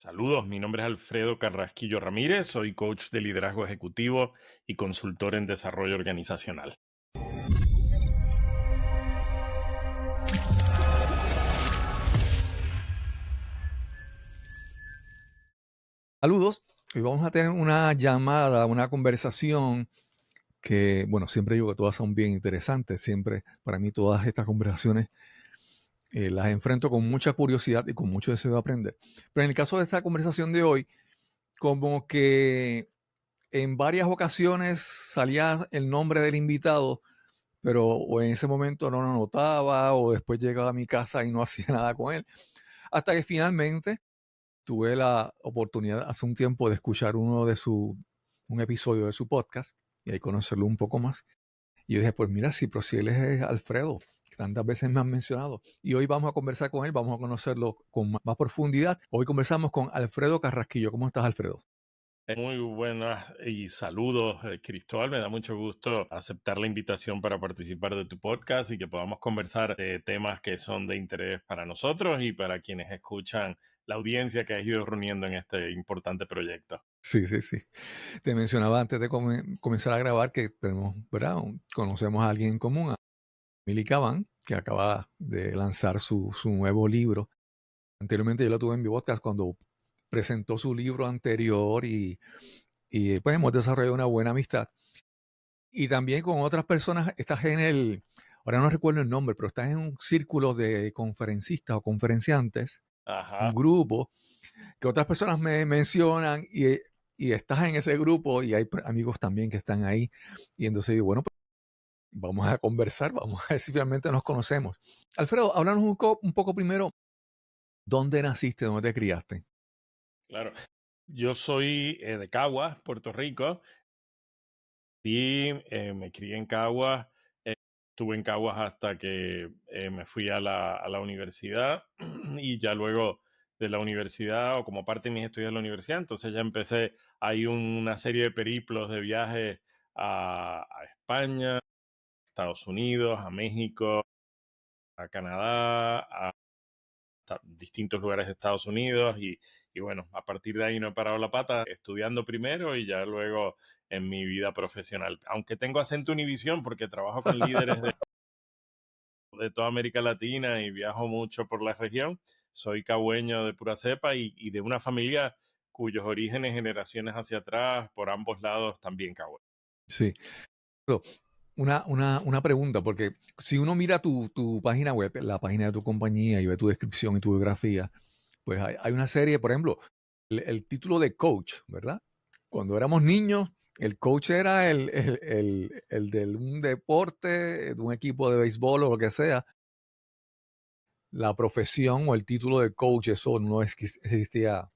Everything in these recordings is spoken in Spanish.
Saludos, mi nombre es Alfredo Carrasquillo Ramírez, soy coach de liderazgo ejecutivo y consultor en desarrollo organizacional. Saludos, hoy vamos a tener una llamada, una conversación que, bueno, siempre digo que todas son bien interesantes, siempre para mí todas estas conversaciones las enfrento con mucha curiosidad y con mucho deseo de aprender. Pero en el caso de esta conversación de hoy, como que en varias ocasiones salía el nombre del invitado, pero o en ese momento no lo notaba o después llegaba a mi casa y no hacía nada con él, hasta que finalmente tuve la oportunidad hace un tiempo de escuchar un episodio de su podcast y ahí conocerlo un poco más. Y yo dije, pues mira, sí, pero si él es Alfredo, que tantas veces me han mencionado. Y hoy vamos a conversar con él, vamos a conocerlo con más profundidad. Hoy conversamos con Alfredo Carrasquillo. ¿Cómo estás, Alfredo? Muy buenas y saludos, Cristóbal. Me da mucho gusto aceptar la invitación para participar de tu podcast y que podamos conversar de temas que son de interés para nosotros y para quienes escuchan la audiencia que has ido reuniendo en este importante proyecto. Sí, sí, sí. Te mencionaba antes de comenzar a grabar que tenemos, ¿verdad? Conocemos a alguien en común, a Milly Caban, que acaba de lanzar su nuevo libro. Anteriormente yo lo tuve en mi podcast cuando presentó su libro anterior y pues hemos desarrollado una buena amistad. Y también con otras personas, estás ahora no recuerdo el nombre, pero estás en un círculo de conferencistas o conferenciantes, un Ajá. grupo, que otras personas me mencionan y estás en ese grupo y hay amigos también que están ahí. Y entonces digo, bueno, pues vamos a conversar, vamos a ver si finalmente nos conocemos. Alfredo, háblanos un poco primero, ¿dónde naciste, dónde te criaste? Claro. Yo soy de Caguas, Puerto Rico. Sí, me crié en Caguas. Estuve en Caguas hasta que me fui a la universidad y ya luego de la universidad o como parte de mis estudios de la universidad, entonces ya empecé, hay una serie de periplos de viajes a España, a Estados Unidos, a México, a Canadá, a distintos lugares de Estados Unidos y bueno, a partir de ahí no he parado la pata estudiando primero y ya luego en mi vida profesional. Aunque tengo acento Univisión porque trabajo con líderes de toda América Latina y viajo mucho por la región, soy cagüeño de pura cepa y de una familia cuyos orígenes generaciones hacia atrás, por ambos lados, también cagüeño. Sí. Pero una pregunta, porque si uno mira tu página web, la página de tu compañía y ve tu descripción y tu biografía, pues hay una serie, por ejemplo, el título de coach, ¿verdad? Cuando éramos niños, el coach era el de un deporte, de un equipo de béisbol o lo que sea. La profesión o el título de coach, eso no existía,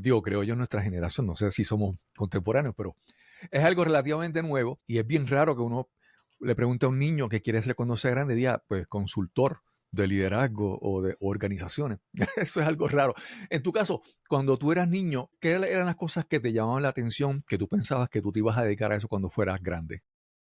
digo, creo yo, en nuestra generación. No sé si somos contemporáneos, pero es algo relativamente nuevo y es bien raro que uno le pregunte a un niño qué quiere ser cuando sea grande, diga, pues consultor de liderazgo o de organizaciones. Eso es algo raro. En tu caso, cuando tú eras niño, ¿qué eran las cosas que te llamaban la atención, que tú pensabas que tú te ibas a dedicar a eso cuando fueras grande?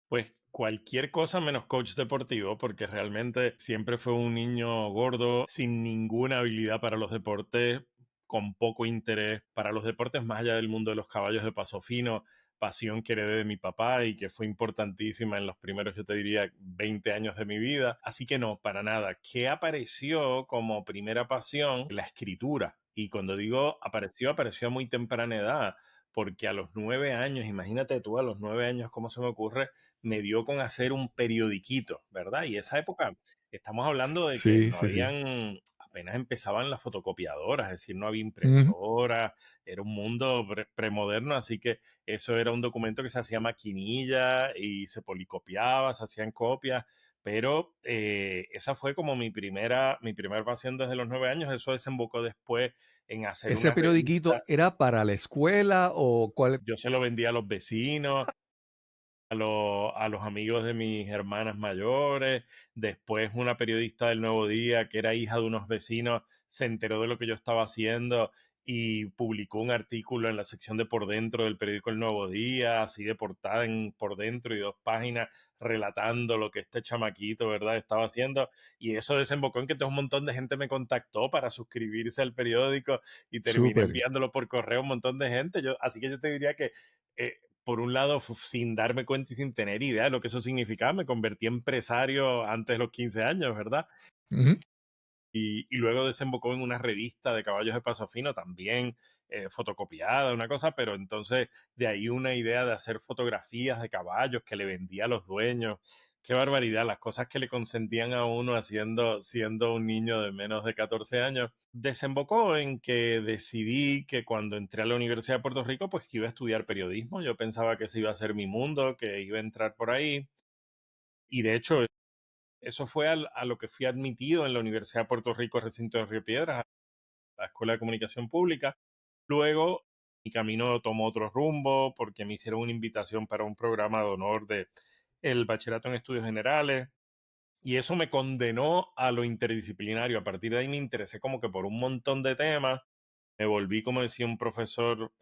Pues cualquier cosa menos coach deportivo, porque realmente siempre fue un niño gordo, sin ninguna habilidad para los deportes, con poco interés para los deportes, más allá del mundo de los caballos de paso fino, pasión que heredé de mi papá y que fue importantísima en los primeros, yo te diría, 20 años de mi vida. Así que no, para nada. ¿Qué apareció como primera pasión? La escritura. Y cuando digo apareció, apareció a muy temprana edad, porque a los 9 años, imagínate tú a los 9 años, ¿cómo se me ocurre? Me dio con hacer un periodiquito, ¿verdad? Y esa época, estamos hablando de que Sí, no sí, sí. habían, apenas empezaban las fotocopiadoras, es decir, no había Ujú. impresora, era un mundo premoderno, así que eso era un documento que se hacía a maquinilla y se policopiaba, se hacían copias, pero esa fue como mi primera pasión desde los 9 años, eso desembocó después en hacer ¿Ese una periodiquito revista, era para la escuela o cuál? yo se lo vendía a los vecinos, a los amigos de mis hermanas mayores. Después una periodista del Nuevo Día, que era hija de unos vecinos, se enteró de lo que yo estaba haciendo y publicó un artículo en la sección de por dentro del periódico El Nuevo Día, así de portada por dentro y 2 páginas relatando lo que este chamaquito, ¿verdad?, estaba haciendo. Y eso desembocó en que todo un montón de gente me contactó para suscribirse al periódico y terminé Súper. enviándolo por correo a un montón de gente. Así que yo te diría que, por un lado, sin darme cuenta y sin tener idea de lo que eso significaba, me convertí en empresario antes de los 15 años, ¿verdad? Ujú. Y luego desembocó en una revista de caballos de paso fino también, fotocopiada, una cosa, pero entonces de ahí una idea de hacer fotografías de caballos que le vendía a los dueños. Qué barbaridad, las cosas que le consentían a uno siendo un niño de menos de 14 años. Desembocó en que decidí que cuando entré a la Universidad de Puerto Rico, pues que iba a estudiar periodismo. Yo pensaba que ese iba a ser mi mundo, que iba a entrar por ahí. Y de hecho, eso fue a lo que fui admitido en la Universidad de Puerto Rico, recinto de Río Piedras, la Escuela de Comunicación Pública. Luego mi camino tomó otro rumbo porque me hicieron una invitación para un programa de honor de el bachillerato en estudios generales y eso me condenó a lo interdisciplinario. A partir de ahí me interesé como que por un montón de temas. Me volví, como decía un profesor,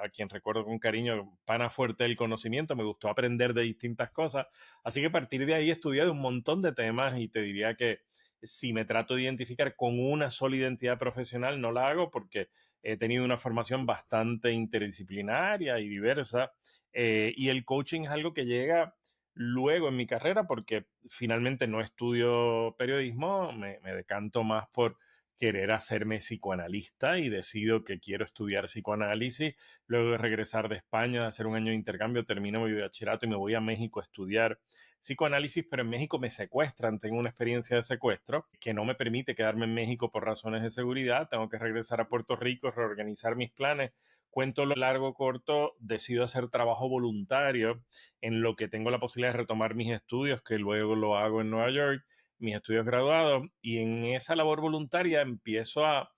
a quien recuerdo con cariño, pana fuerte del conocimiento. Me gustó aprender de distintas cosas. Así que a partir de ahí estudié de un montón de temas y te diría que si me trato de identificar con una sola identidad profesional, no la hago porque he tenido una formación bastante interdisciplinaria y diversa. Y el coaching es algo que llega luego en mi carrera porque finalmente no estudio periodismo, me decanto más por querer hacerme psicoanalista y decido que quiero estudiar psicoanálisis. Luego de regresar de España, de hacer un año de intercambio, termino mi bachillerato y me voy a México a estudiar psicoanálisis, pero en México me secuestran, tengo una experiencia de secuestro que no me permite quedarme en México por razones de seguridad, tengo que regresar a Puerto Rico, reorganizar mis planes. Cuento lo largo, corto, decido hacer trabajo voluntario en lo que tengo la posibilidad de retomar mis estudios, que luego lo hago en Nueva York, mis estudios graduados, y en esa labor voluntaria empiezo a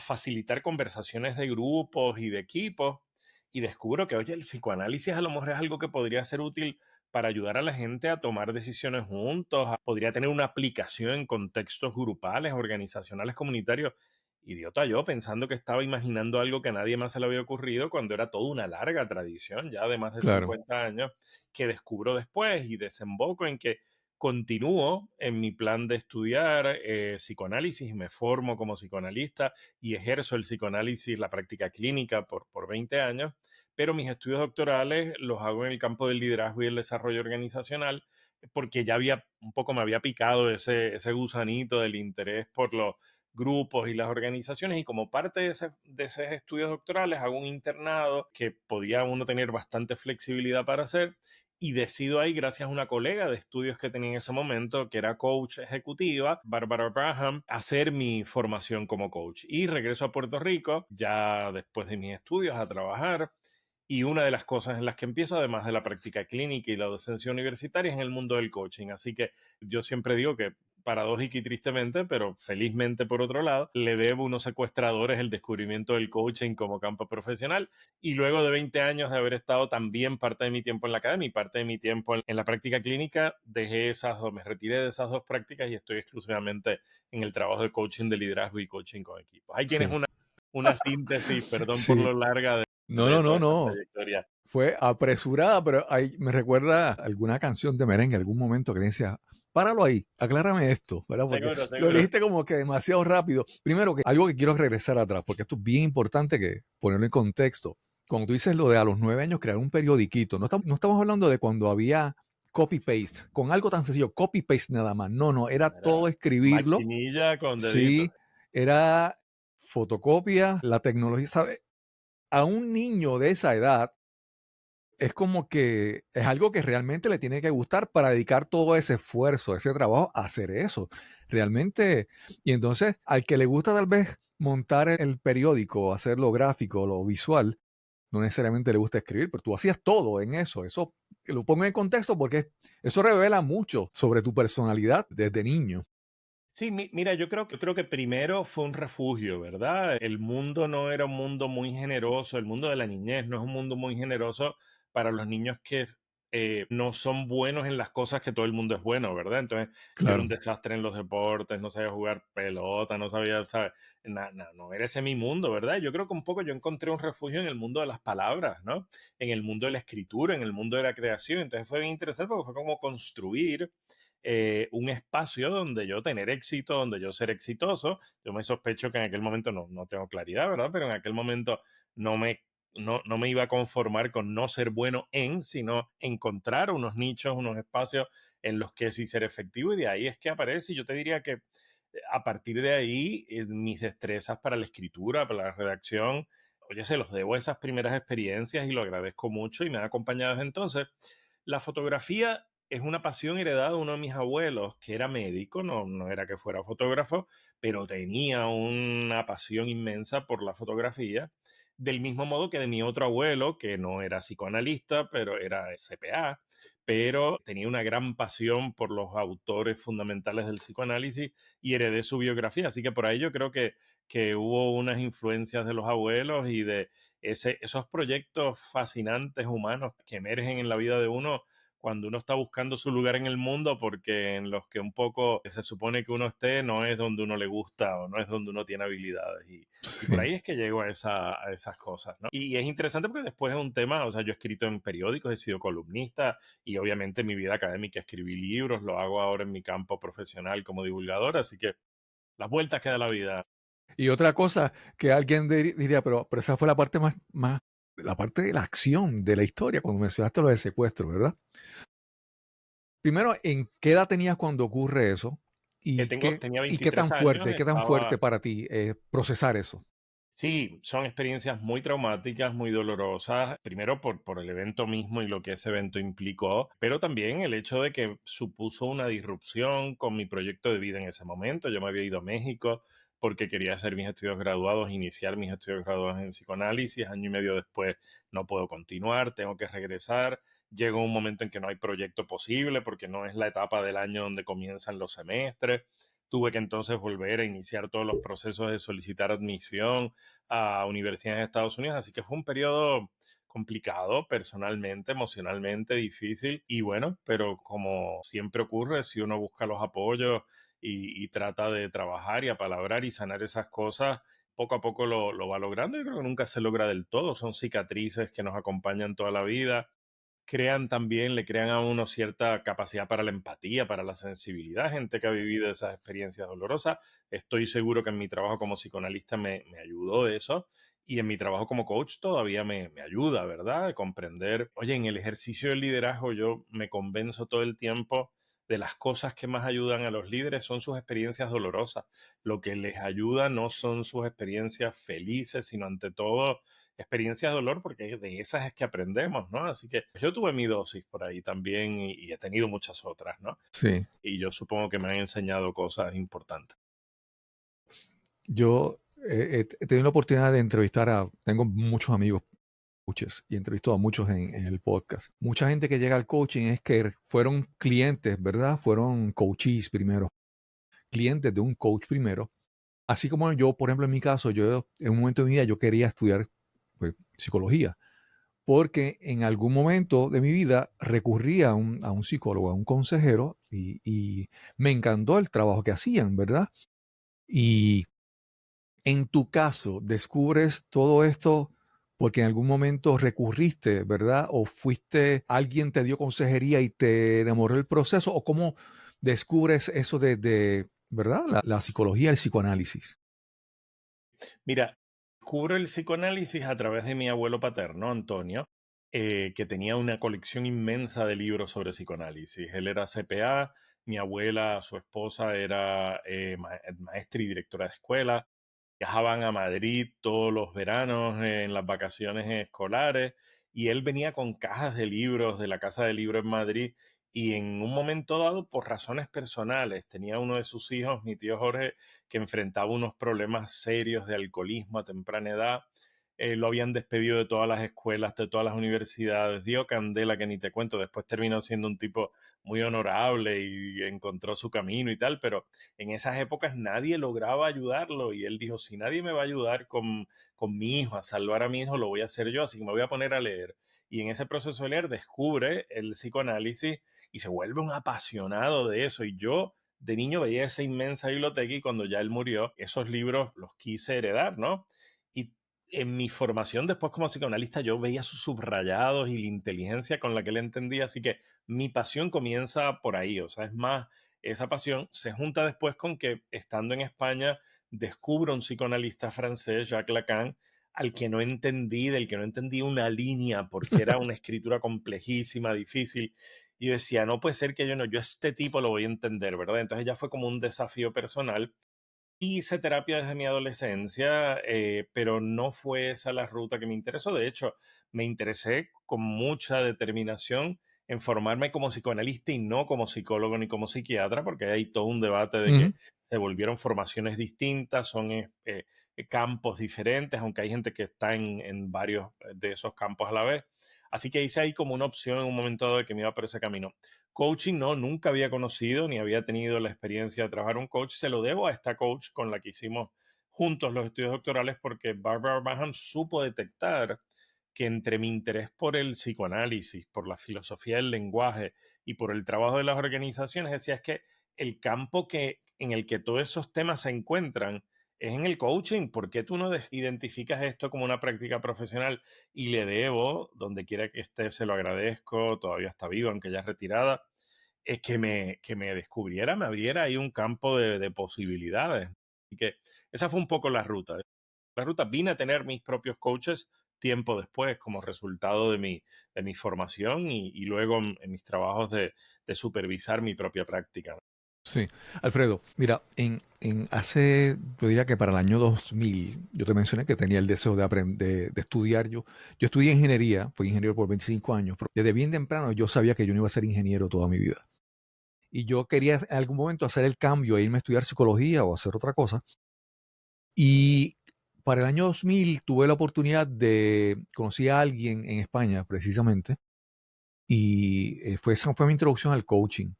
facilitar conversaciones de grupos y de equipos y descubro que, oye, el psicoanálisis a lo mejor es algo que podría ser útil para ayudar a la gente a tomar decisiones juntos, podría tener una aplicación en contextos grupales, organizacionales, comunitarios. Idiota yo, pensando que estaba imaginando algo que a nadie más se le había ocurrido cuando era toda una larga tradición, ya de más de Claro. 50 años, que descubro después y desemboco en que continúo en mi plan de estudiar psicoanálisis, me formo como psicoanalista y ejerzo el psicoanálisis, la práctica clínica por 20 años, pero mis estudios doctorales los hago en el campo del liderazgo y el desarrollo organizacional porque ya un poco me había picado ese gusanito del interés por los grupos y las organizaciones y como parte de esos estudios doctorales hago un internado que podía uno tener bastante flexibilidad para hacer y decido ahí, gracias a una colega de estudios que tenía en ese momento, que era coach ejecutiva, Barbara Braham, hacer mi formación como coach. Y regreso a Puerto Rico, ya después de mis estudios, a trabajar. Y una de las cosas en las que empiezo, además de la práctica clínica y la docencia universitaria, es en el mundo del coaching. Así que yo siempre digo que paradójica y tristemente, pero felizmente por otro lado, le debo a unos secuestradores el descubrimiento del coaching como campo profesional y luego de 20 años de haber estado también parte de mi tiempo en la academia y parte de mi tiempo en la práctica clínica, dejé esas dos, me retiré de esas dos prácticas y estoy exclusivamente en el trabajo de coaching de liderazgo y coaching con equipos. Ahí tienes Sí. una síntesis, perdón por Sí. lo larga No, de no, no, toda esta no. trayectoria. Fue apresurada, pero ahí me recuerda alguna canción de merengue, algún momento que decía, páralo ahí, aclárame esto, ¿verdad? Porque Seguro, lo seguro. dijiste como que demasiado rápido. Primero, que algo que quiero regresar atrás, porque esto es bien importante que ponerlo en contexto. Cuando tú dices lo de a los 9 años crear un periodiquito, no estamos hablando de cuando había copy-paste, con algo tan sencillo, copy-paste nada más. No, no, era Era todo escribirlo. maquinilla con dedito. Sí, era fotocopia, la tecnología, ¿sabe? A un niño de esa edad, es como que es algo que realmente le tiene que gustar para dedicar todo ese esfuerzo, ese trabajo a hacer eso. Realmente, y entonces al que le gusta tal vez montar el periódico, hacerlo gráfico, lo visual, no necesariamente le gusta escribir, pero tú hacías todo en eso. Eso que lo pongo en contexto porque eso revela mucho sobre tu personalidad desde niño. Sí, mira, yo creo que primero fue un refugio, ¿verdad? El mundo no era un mundo muy generoso, el mundo de la niñez no es un mundo muy generoso para los niños que no son buenos en las cosas que todo el mundo es bueno, ¿verdad? Entonces, yo era un Claro. desastre en los deportes, no sabía jugar pelota, no sabía, ¿sabes? No era ese mi mundo, ¿verdad? Yo creo que un poco yo encontré un refugio en el mundo de las palabras, ¿no? En el mundo de la escritura, en el mundo de la creación. Entonces fue bien interesante porque fue como construir un espacio donde yo tener éxito, donde yo ser exitoso. Yo me sospecho que en aquel momento no tengo claridad, ¿verdad? Pero en aquel momento no me no me iba a conformar con no ser bueno en, sino encontrar unos nichos, unos espacios en los que sí ser efectivo y de ahí es que aparece. Y yo te diría que a partir de ahí, mis destrezas para la escritura, para la redacción, oye, se los debo a esas primeras experiencias y lo agradezco mucho y me ha acompañado desde entonces. La fotografía es una pasión heredada de uno de mis abuelos, que era médico, no era que fuera fotógrafo, pero tenía una pasión inmensa por la fotografía, del mismo modo que de mi otro abuelo, que no era psicoanalista, pero era CPA, pero tenía una gran pasión por los autores fundamentales del psicoanálisis y heredé su biografía. Así que por ahí yo creo que hubo unas influencias de los abuelos y de esos proyectos fascinantes humanos que emergen en la vida de uno cuando uno está buscando su lugar en el mundo, porque en los que un poco se supone que uno esté no es donde uno le gusta o no es donde uno tiene habilidades. Y por Sí. ahí es que llego a esas cosas, ¿no? Y es interesante porque después es un tema, o sea, yo he escrito en periódicos, he sido columnista y obviamente en mi vida académica escribí libros, lo hago ahora en mi campo profesional como divulgador, así que las vueltas que da la vida. Y otra cosa que alguien diría, pero esa fue la parte la parte de la acción de la historia, cuando mencionaste lo del secuestro, ¿verdad? Primero, ¿en qué edad tenías cuando ocurre eso? ¿Y Tenía qué 23 años, qué tan fuerte estaba. para ti procesar eso? Sí, son experiencias muy traumáticas, muy dolorosas, primero por el evento mismo y lo que ese evento implicó, pero también el hecho de que supuso una disrupción con mi proyecto de vida en ese momento. Yo me había ido a México porque quería hacer mis estudios graduados, iniciar mis estudios graduados en psicoanálisis. Año y medio después no puedo continuar, tengo que regresar. Llega un momento en que no hay proyecto posible porque no es la etapa del año donde comienzan los semestres. Tuve que entonces volver a iniciar todos los procesos de solicitar admisión a universidades de Estados Unidos, así que fue un periodo complicado personalmente, emocionalmente difícil y bueno, pero como siempre ocurre, si uno busca los apoyos y trata de trabajar y apalabrar y sanar esas cosas, poco a poco lo va logrando. Yo creo que nunca se logra del todo, son cicatrices que nos acompañan toda la vida, crean también, le crean a uno cierta capacidad para la empatía, para la sensibilidad, gente que ha vivido esas experiencias dolorosas. Estoy seguro que en mi trabajo como psicoanalista me ayudó eso y en mi trabajo como coach todavía me ayuda, ¿verdad? De comprender, oye, en el ejercicio del liderazgo yo me convenzo todo el tiempo de las cosas que más ayudan a los líderes son sus experiencias dolorosas. Lo que les ayuda no son sus experiencias felices, sino ante todo experiencias de dolor, porque de esas es que aprendemos, ¿no? Así que yo tuve mi dosis por ahí también y he tenido muchas otras, ¿no? Sí. Y yo supongo que me han enseñado cosas importantes. Yo he tenido la oportunidad de entrevistar tengo muchos amigos coaches y entrevisto a muchos en el podcast. Mucha gente que llega al coaching es que fueron clientes, ¿verdad? Fueron coaches primero, clientes de un coach primero. Así como yo, por ejemplo, en mi caso, yo en un momento de mi vida yo quería estudiar pues, psicología, porque en algún momento de mi vida recurrí a un psicólogo, a un consejero, y me encantó el trabajo que hacían, ¿verdad? Y en tu caso, descubres todo esto porque en algún momento recurriste, ¿verdad? O fuiste, alguien te dio consejería y te enamoró el proceso, o cómo descubres eso ¿verdad? La psicología, el psicoanálisis. Mira, cubro el psicoanálisis a través de mi abuelo paterno, Antonio, que tenía una colección inmensa de libros sobre psicoanálisis. Él era CPA, mi abuela, su esposa, era maestra y directora de escuela. Viajaban a Madrid todos los veranos en las vacaciones escolares y él venía con cajas de libros de la Casa de Libros en Madrid y en un momento dado, por razones personales, tenía uno de sus hijos, mi tío Jorge, que enfrentaba unos problemas serios de alcoholismo a temprana edad. Lo habían despedido de todas las escuelas, de todas las universidades, dio candela que ni te cuento, después terminó siendo un tipo muy honorable y encontró su camino y tal, pero en esas épocas nadie lograba ayudarlo y él dijo, si nadie me va a ayudar con mi hijo, a salvar a mi hijo, lo voy a hacer yo, así que me voy a poner a leer. y en ese proceso de leer descubre el psicoanálisis y se vuelve un apasionado de eso. Y yo de niño veía esa inmensa biblioteca y cuando ya él murió, esos libros los quise heredar, ¿no? Y en mi formación después como psicoanalista yo veía sus subrayados y la inteligencia con la que él entendía, así que mi pasión comienza por ahí, o sea, es más, esa pasión se junta después con que estando en España descubro un psicoanalista francés, Jacques Lacan, al que no entendí, del que no entendí una línea, porque era una escritura complejísima, difícil, y yo decía, no puede ser que yo no, yo a este tipo lo voy a entender, ¿verdad? Entonces ya fue como un desafío personal. Hice terapia desde mi adolescencia, pero no fue esa la ruta que me interesó. De hecho, me interesé con mucha determinación en formarme como psicoanalista y no como psicólogo ni como psiquiatra, porque hay todo un debate de que Ujú. se volvieron formaciones distintas, son campos diferentes, aunque hay gente que está en varios de esos campos a la vez. Así que hice ahí como una opción en un momento dado de que me iba por ese camino. Coaching no, nunca había conocido ni había tenido la experiencia de trabajar un coach. Se lo debo a esta coach con la que hicimos juntos los estudios doctorales porque Barbara Baham supo detectar que entre mi interés por el psicoanálisis, por la filosofía del lenguaje y por el trabajo de las organizaciones, decía es que el campo en el que todos esos temas se encuentran es en el coaching. ¿Por qué tú no identificas esto como una práctica profesional? Y le debo, donde quiera que esté, se lo agradezco, todavía está viva, aunque ya es retirada, es que me descubriera, me abriera ahí un campo de posibilidades. Así que esa fue un poco la ruta. La ruta vine a tener mis propios coaches tiempo después como resultado de mi formación y luego en mis trabajos de supervisar mi propia práctica. Sí, Alfredo, mira, yo diría que para el año 2000, yo te mencioné que tenía el deseo de estudiar. Yo estudié ingeniería, fui ingeniero por 25 años, pero desde bien temprano yo sabía que yo no iba a ser ingeniero toda mi vida. Y yo quería en algún momento hacer el cambio e irme a estudiar psicología o hacer otra cosa. Y para el año 2000 tuve la oportunidad conocí a alguien en España precisamente, y esa fue mi introducción al coaching.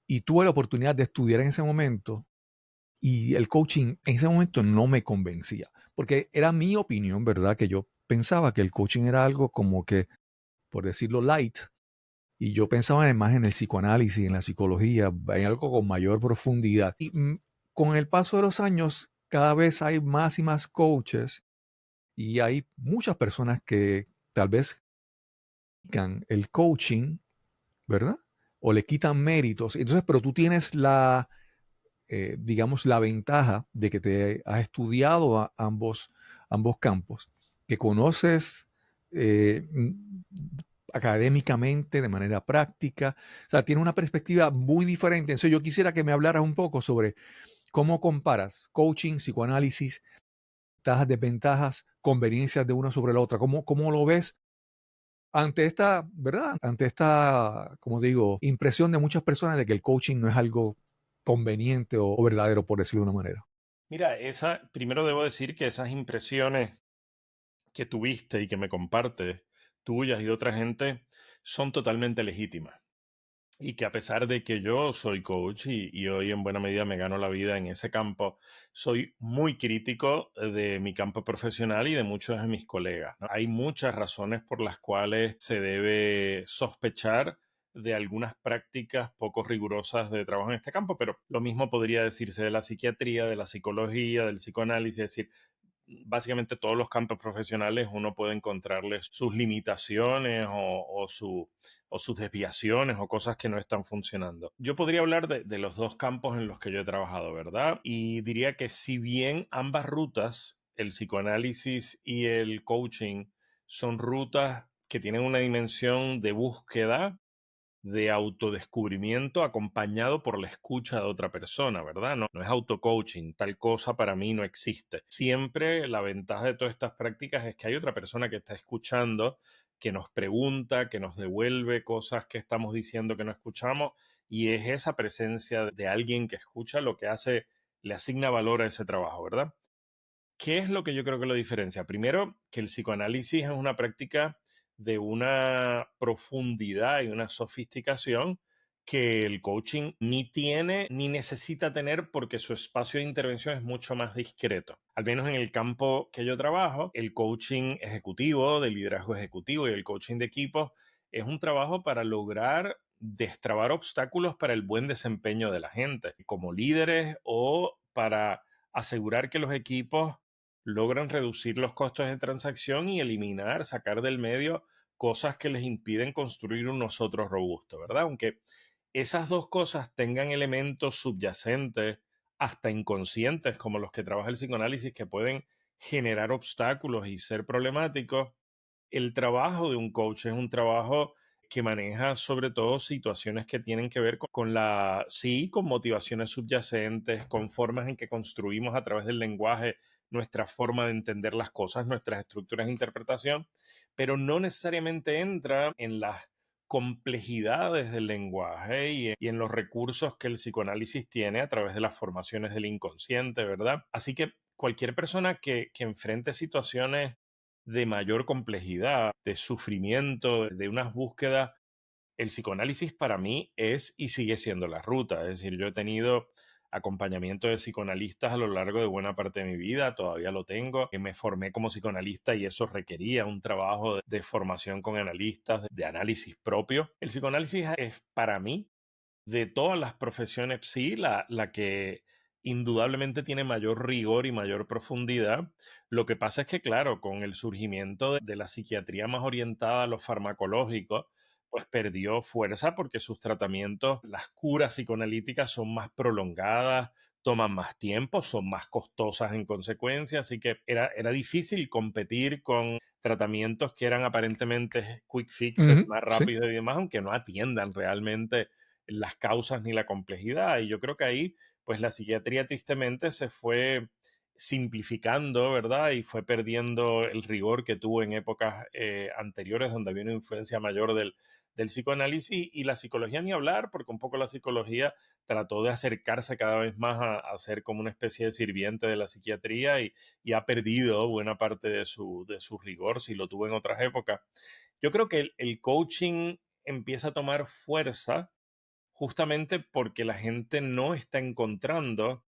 Y tuve la oportunidad de estudiar en ese momento. Y el coaching en ese momento no me convencía, porque era mi opinión, ¿verdad? Que yo pensaba que el coaching era algo como que, por decirlo, light, y yo pensaba además en el psicoanálisis, en la psicología, en algo con mayor profundidad. Y con el paso de los años, cada vez hay más y más coaches y hay muchas personas que tal vez critican el coaching, ¿verdad? O le quitan méritos. Entonces, pero tú tienes digamos, la ventaja de que te has estudiado ambos campos, que conoces académicamente, de manera práctica, o sea, tiene una perspectiva muy diferente. Entonces yo quisiera que me hablaras un poco sobre cómo comparas coaching, psicoanálisis, ventajas, desventajas, conveniencias de una sobre la otra. ¿Cómo lo ves ante esta, ¿verdad? Ante esta, como digo, impresión de muchas personas de que el coaching no es algo conveniente o verdadero, por decirlo de una manera? Mira, primero debo decir que esas impresiones que tuviste y que me compartes, tuyas y de otra gente, son totalmente legítimas. Y que a pesar de que yo soy coach y hoy en buena medida me gano la vida en ese campo, soy muy crítico de mi campo profesional y de muchos de mis colegas, ¿no? Hay muchas razones por las cuales se debe sospechar de algunas prácticas poco rigurosas de trabajo en este campo, pero lo mismo podría decirse de la psiquiatría, de la psicología, del psicoanálisis, es decir, básicamente todos los campos profesionales uno puede encontrarles sus limitaciones o sus desviaciones o cosas que no están funcionando. Yo podría hablar de los dos campos en los que yo he trabajado, ¿verdad? Y diría que si bien ambas rutas, el psicoanálisis y el coaching, son rutas que tienen una dimensión de búsqueda, de autodescubrimiento acompañado por la escucha de otra persona, ¿verdad? No, no es autocoaching, tal cosa para mí no existe. Siempre la ventaja de todas estas prácticas es que hay otra persona que está escuchando, que nos pregunta, que nos devuelve cosas que estamos diciendo que no escuchamos, y es esa presencia de alguien que escucha lo que hace, le asigna valor a ese trabajo, ¿verdad? ¿Qué es lo que yo creo que lo diferencia? Primero, que el psicoanálisis es una práctica de una profundidad y una sofisticación que el coaching ni tiene ni necesita tener porque su espacio de intervención es mucho más discreto. Al menos en el campo que yo trabajo, el coaching ejecutivo, de liderazgo ejecutivo y el coaching de equipos es un trabajo para lograr destrabar obstáculos para el buen desempeño de la gente, como líderes o para asegurar que los equipos logran reducir los costos de transacción y eliminar, sacar del medio cosas que les impiden construir un nosotros robusto, ¿verdad? Aunque esas dos cosas tengan elementos subyacentes, hasta inconscientes, como los que trabaja el psicoanálisis, que pueden generar obstáculos y ser problemáticos, el trabajo de un coach es un trabajo que maneja sobre todo situaciones que tienen que ver sí, con motivaciones subyacentes, con formas en que construimos a través del lenguaje nuestra forma de entender las cosas, nuestras estructuras de interpretación, pero no necesariamente entra en las complejidades del lenguaje y en los recursos que el psicoanálisis tiene a través de las formaciones del inconsciente, ¿verdad? Así que cualquier persona que enfrente situaciones de mayor complejidad, de sufrimiento, de unas búsquedas, el psicoanálisis para mí es y sigue siendo la ruta. Es decir, yo he tenido acompañamiento de psicoanalistas a lo largo de buena parte de mi vida, todavía lo tengo. Me formé como psicoanalista y eso requería un trabajo de formación con analistas, de análisis propio. El psicoanálisis es para mí, de todas las profesiones, sí, la que indudablemente tiene mayor rigor y mayor profundidad. Lo que pasa es que, claro, con el surgimiento de la psiquiatría más orientada a lo farmacológico, pues perdió fuerza porque sus tratamientos, las curas psicoanalíticas son más prolongadas, toman más tiempo, son más costosas en consecuencia, así que era difícil competir con tratamientos que eran aparentemente quick fixes, Ujú, más sí. rápidos y demás, aunque no atiendan realmente las causas ni la complejidad. Y yo creo que ahí, pues la psiquiatría tristemente se fue simplificando, ¿verdad? Y fue perdiendo el rigor que tuvo en épocas anteriores, donde había una influencia mayor del psicoanálisis y la psicología ni hablar, porque un poco la psicología trató de acercarse cada vez más a ser como una especie de sirviente de la psiquiatría y ha perdido buena parte de su rigor, si lo tuvo en otras épocas. Yo creo que el coaching empieza a tomar fuerza justamente porque la gente no está encontrando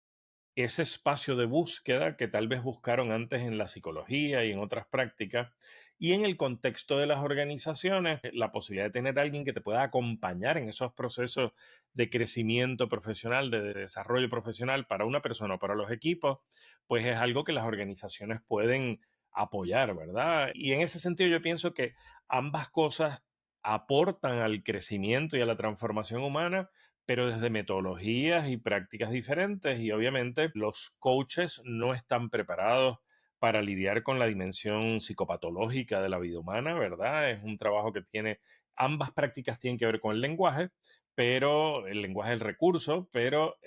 ese espacio de búsqueda que tal vez buscaron antes en la psicología y en otras prácticas. Y en el contexto de las organizaciones, la posibilidad de tener a alguien que te pueda acompañar en esos procesos de crecimiento profesional, de desarrollo profesional para una persona o para los equipos, pues es algo que las organizaciones pueden apoyar, ¿verdad? Y en ese sentido yo pienso que ambas cosas aportan al crecimiento y a la transformación humana, pero desde metodologías y prácticas diferentes. Y obviamente los coaches no están preparados para lidiar con la dimensión psicopatológica de la vida humana, ¿verdad? Es un trabajo que tiene, ambas prácticas tienen que ver con el lenguaje, pero el lenguaje es el recurso, pero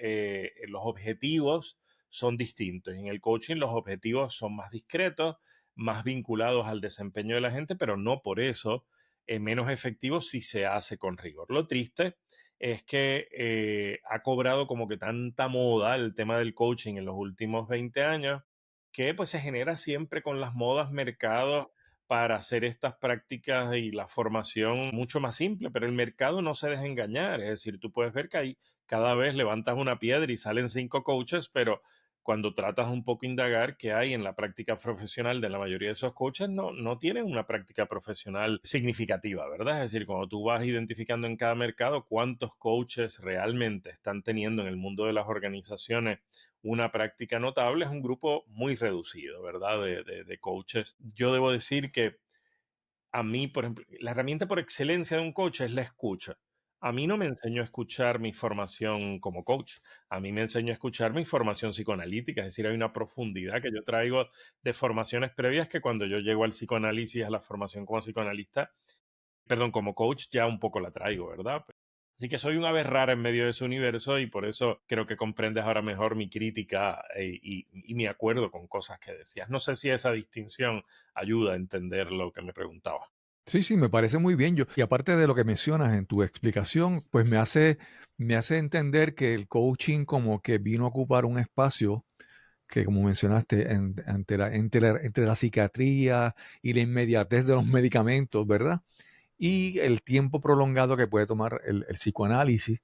los objetivos son distintos. En el coaching los objetivos son más discretos, más vinculados al desempeño de la gente, pero no por eso menos efectivos si se hace con rigor. Lo triste es que ha cobrado como que tanta moda el tema del coaching en los últimos 20 años, que pues se genera siempre con las modas mercados para hacer estas prácticas y la formación mucho más simple, pero el mercado no se deja engañar, es decir, tú puedes ver que ahí cada vez levantas una piedra y salen 5 coaches, pero cuando tratas un poco indagar qué hay en la práctica profesional de la mayoría de esos coaches, no tienen una práctica profesional significativa, ¿verdad? Es decir, cuando tú vas identificando en cada mercado cuántos coaches realmente están teniendo en el mundo de las organizaciones una práctica notable, es un grupo muy reducido, ¿verdad? De coaches. Yo debo decir que a mí, por ejemplo, la herramienta por excelencia de un coach es la escucha. A mí no me enseñó a escuchar mi formación como coach. A mí me enseñó a escuchar mi formación psicoanalítica. Es decir, hay una profundidad que yo traigo de formaciones previas que cuando yo llego al psicoanálisis, a la formación como psicoanalista, perdón, como coach, ya un poco la traigo, ¿verdad? Así que soy un ave rara en medio de ese universo y por eso creo que comprendes ahora mejor mi crítica y mi acuerdo con cosas que decías. No sé si esa distinción ayuda a entender lo que me preguntaba. Sí, sí, me parece muy bien. Y aparte de lo que mencionas en tu explicación, pues me hace entender que el coaching como que vino a ocupar un espacio que, como mencionaste, entre la psiquiatría y la inmediatez de los medicamentos, ¿verdad? y el tiempo prolongado que puede tomar el psicoanálisis,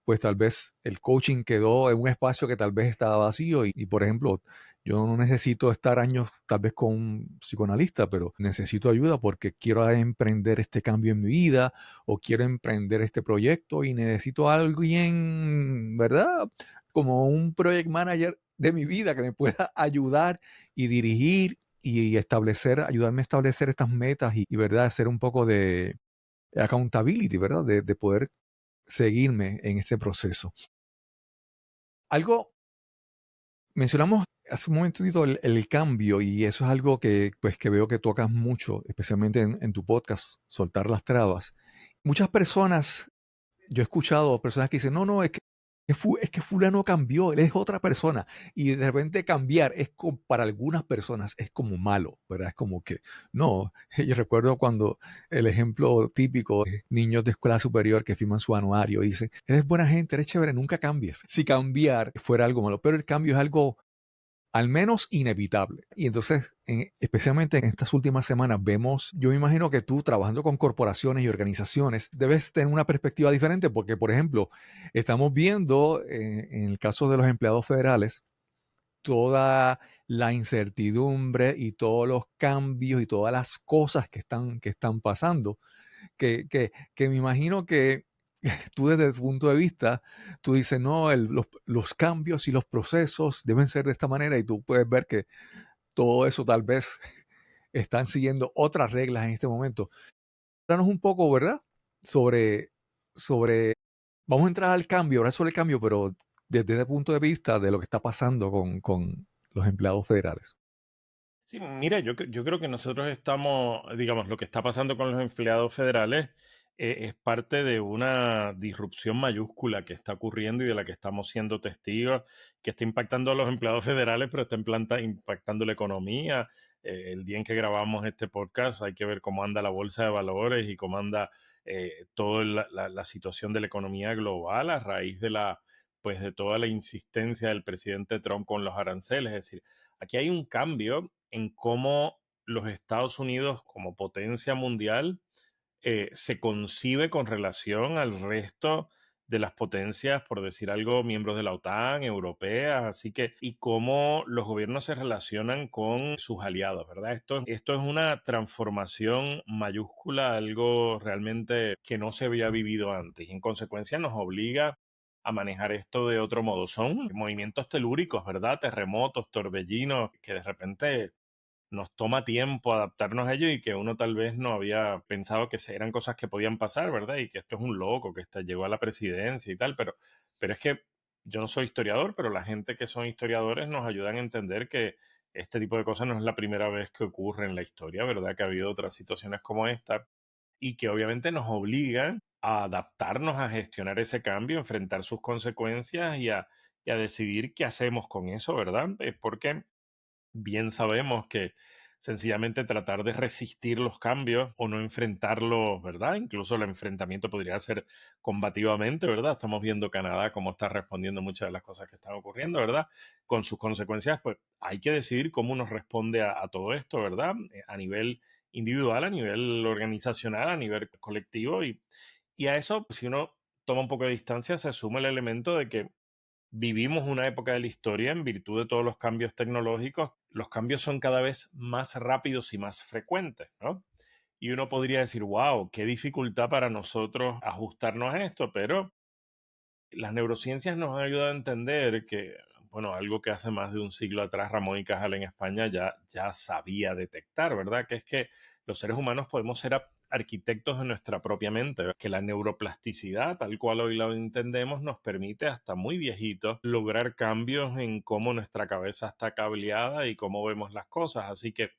pues tal vez el coaching quedó en un espacio que tal vez estaba vacío y, por ejemplo, yo no necesito estar años tal vez con un psicoanalista, pero necesito ayuda porque quiero emprender este cambio en mi vida o quiero emprender este proyecto y necesito a alguien, ¿verdad? Como un project manager de mi vida que me pueda ayudar y dirigir y establecer, ayudarme a establecer estas metas y, ¿verdad? Hacer un poco de accountability, ¿verdad? De poder seguirme en este proceso. Algo, mencionamos hace un momentito el cambio y eso es algo que, pues, que veo que tocas mucho, especialmente en tu podcast, soltar las trabas. Muchas personas, yo he escuchado personas que dicen, no, no, es que fulano cambió, él es otra persona. Y de repente cambiar para algunas personas es como malo, ¿verdad? Es como que, no, yo recuerdo cuando el ejemplo típico de niños de escuela superior que firman su anuario y dicen, eres buena gente, eres chévere, nunca cambies. Si cambiar fuera algo malo, pero el cambio es algo al menos inevitable. Y entonces, especialmente en estas últimas semanas, vemos, yo me imagino que tú trabajando con corporaciones y organizaciones, debes tener una perspectiva diferente porque, por ejemplo, estamos viendo en el caso de los empleados federales, toda la incertidumbre y todos los cambios y todas las cosas que están pasando, que me imagino que tú desde tu punto de vista, tú dices, no, los cambios y los procesos deben ser de esta manera y tú puedes ver que todo eso tal vez están siguiendo otras reglas en este momento. Háblanos un poco, ¿verdad? Sobre, vamos a entrar al cambio, hablar sobre el cambio, pero desde el punto de vista de lo que está pasando con los empleados federales. Sí, mira, yo creo que nosotros estamos, digamos, lo que está pasando con los empleados federales es parte de una disrupción mayúscula que está ocurriendo y de la que estamos siendo testigos, que está impactando a los empleados federales, pero está impactando la economía. El día en que grabamos este podcast hay que ver cómo anda la bolsa de valores y cómo anda toda la situación de la economía global a raíz de pues de toda la insistencia del presidente Trump con los aranceles. Es decir, aquí hay un cambio en cómo los Estados Unidos como potencia mundial se concibe con relación al resto de las potencias, por decir algo, miembros de la OTAN, europeas, así que, y cómo los gobiernos se relacionan con sus aliados, ¿verdad? Esto es una transformación mayúscula, algo realmente que no se había vivido antes, y en consecuencia nos obliga a manejar esto de otro modo. Son movimientos telúricos, ¿verdad? Terremotos, torbellinos, que de repente nos toma tiempo adaptarnos a ello y que uno tal vez no había pensado que eran cosas que podían pasar, ¿verdad? Y que esto es un loco que llegó a la presidencia y tal, pero es que yo no soy historiador, pero la gente que son historiadores nos ayudan a entender que este tipo de cosas no es la primera vez que ocurre en la historia, ¿verdad? Que ha habido otras situaciones como esta y que obviamente nos obligan a adaptarnos a gestionar ese cambio, enfrentar sus consecuencias y a decidir qué hacemos con eso, ¿verdad? Es porque bien sabemos que sencillamente tratar de resistir los cambios o no enfrentarlos, ¿verdad? Incluso el enfrentamiento podría ser combativamente, ¿verdad? Estamos viendo Canadá cómo está respondiendo muchas de las cosas que están ocurriendo, ¿verdad? Con sus consecuencias, pues hay que decidir cómo uno responde a todo esto, ¿verdad? A nivel individual, a nivel organizacional, a nivel colectivo y a eso, si uno toma un poco de distancia, se suma el elemento de que vivimos una época de la historia en virtud de todos los cambios tecnológicos. Los cambios son cada vez más rápidos y más frecuentes, ¿no? Y uno podría decir, wow, qué dificultad para nosotros ajustarnos a esto, pero las neurociencias nos han ayudado a entender que, bueno, algo que hace más de un siglo atrás Ramón y Cajal en España ya sabía detectar, ¿verdad? Que es que los seres humanos podemos ser arquitectos de nuestra propia mente, que la neuroplasticidad, tal cual hoy la entendemos, nos permite hasta muy viejitos lograr cambios en cómo nuestra cabeza está cableada y cómo vemos las cosas. Así que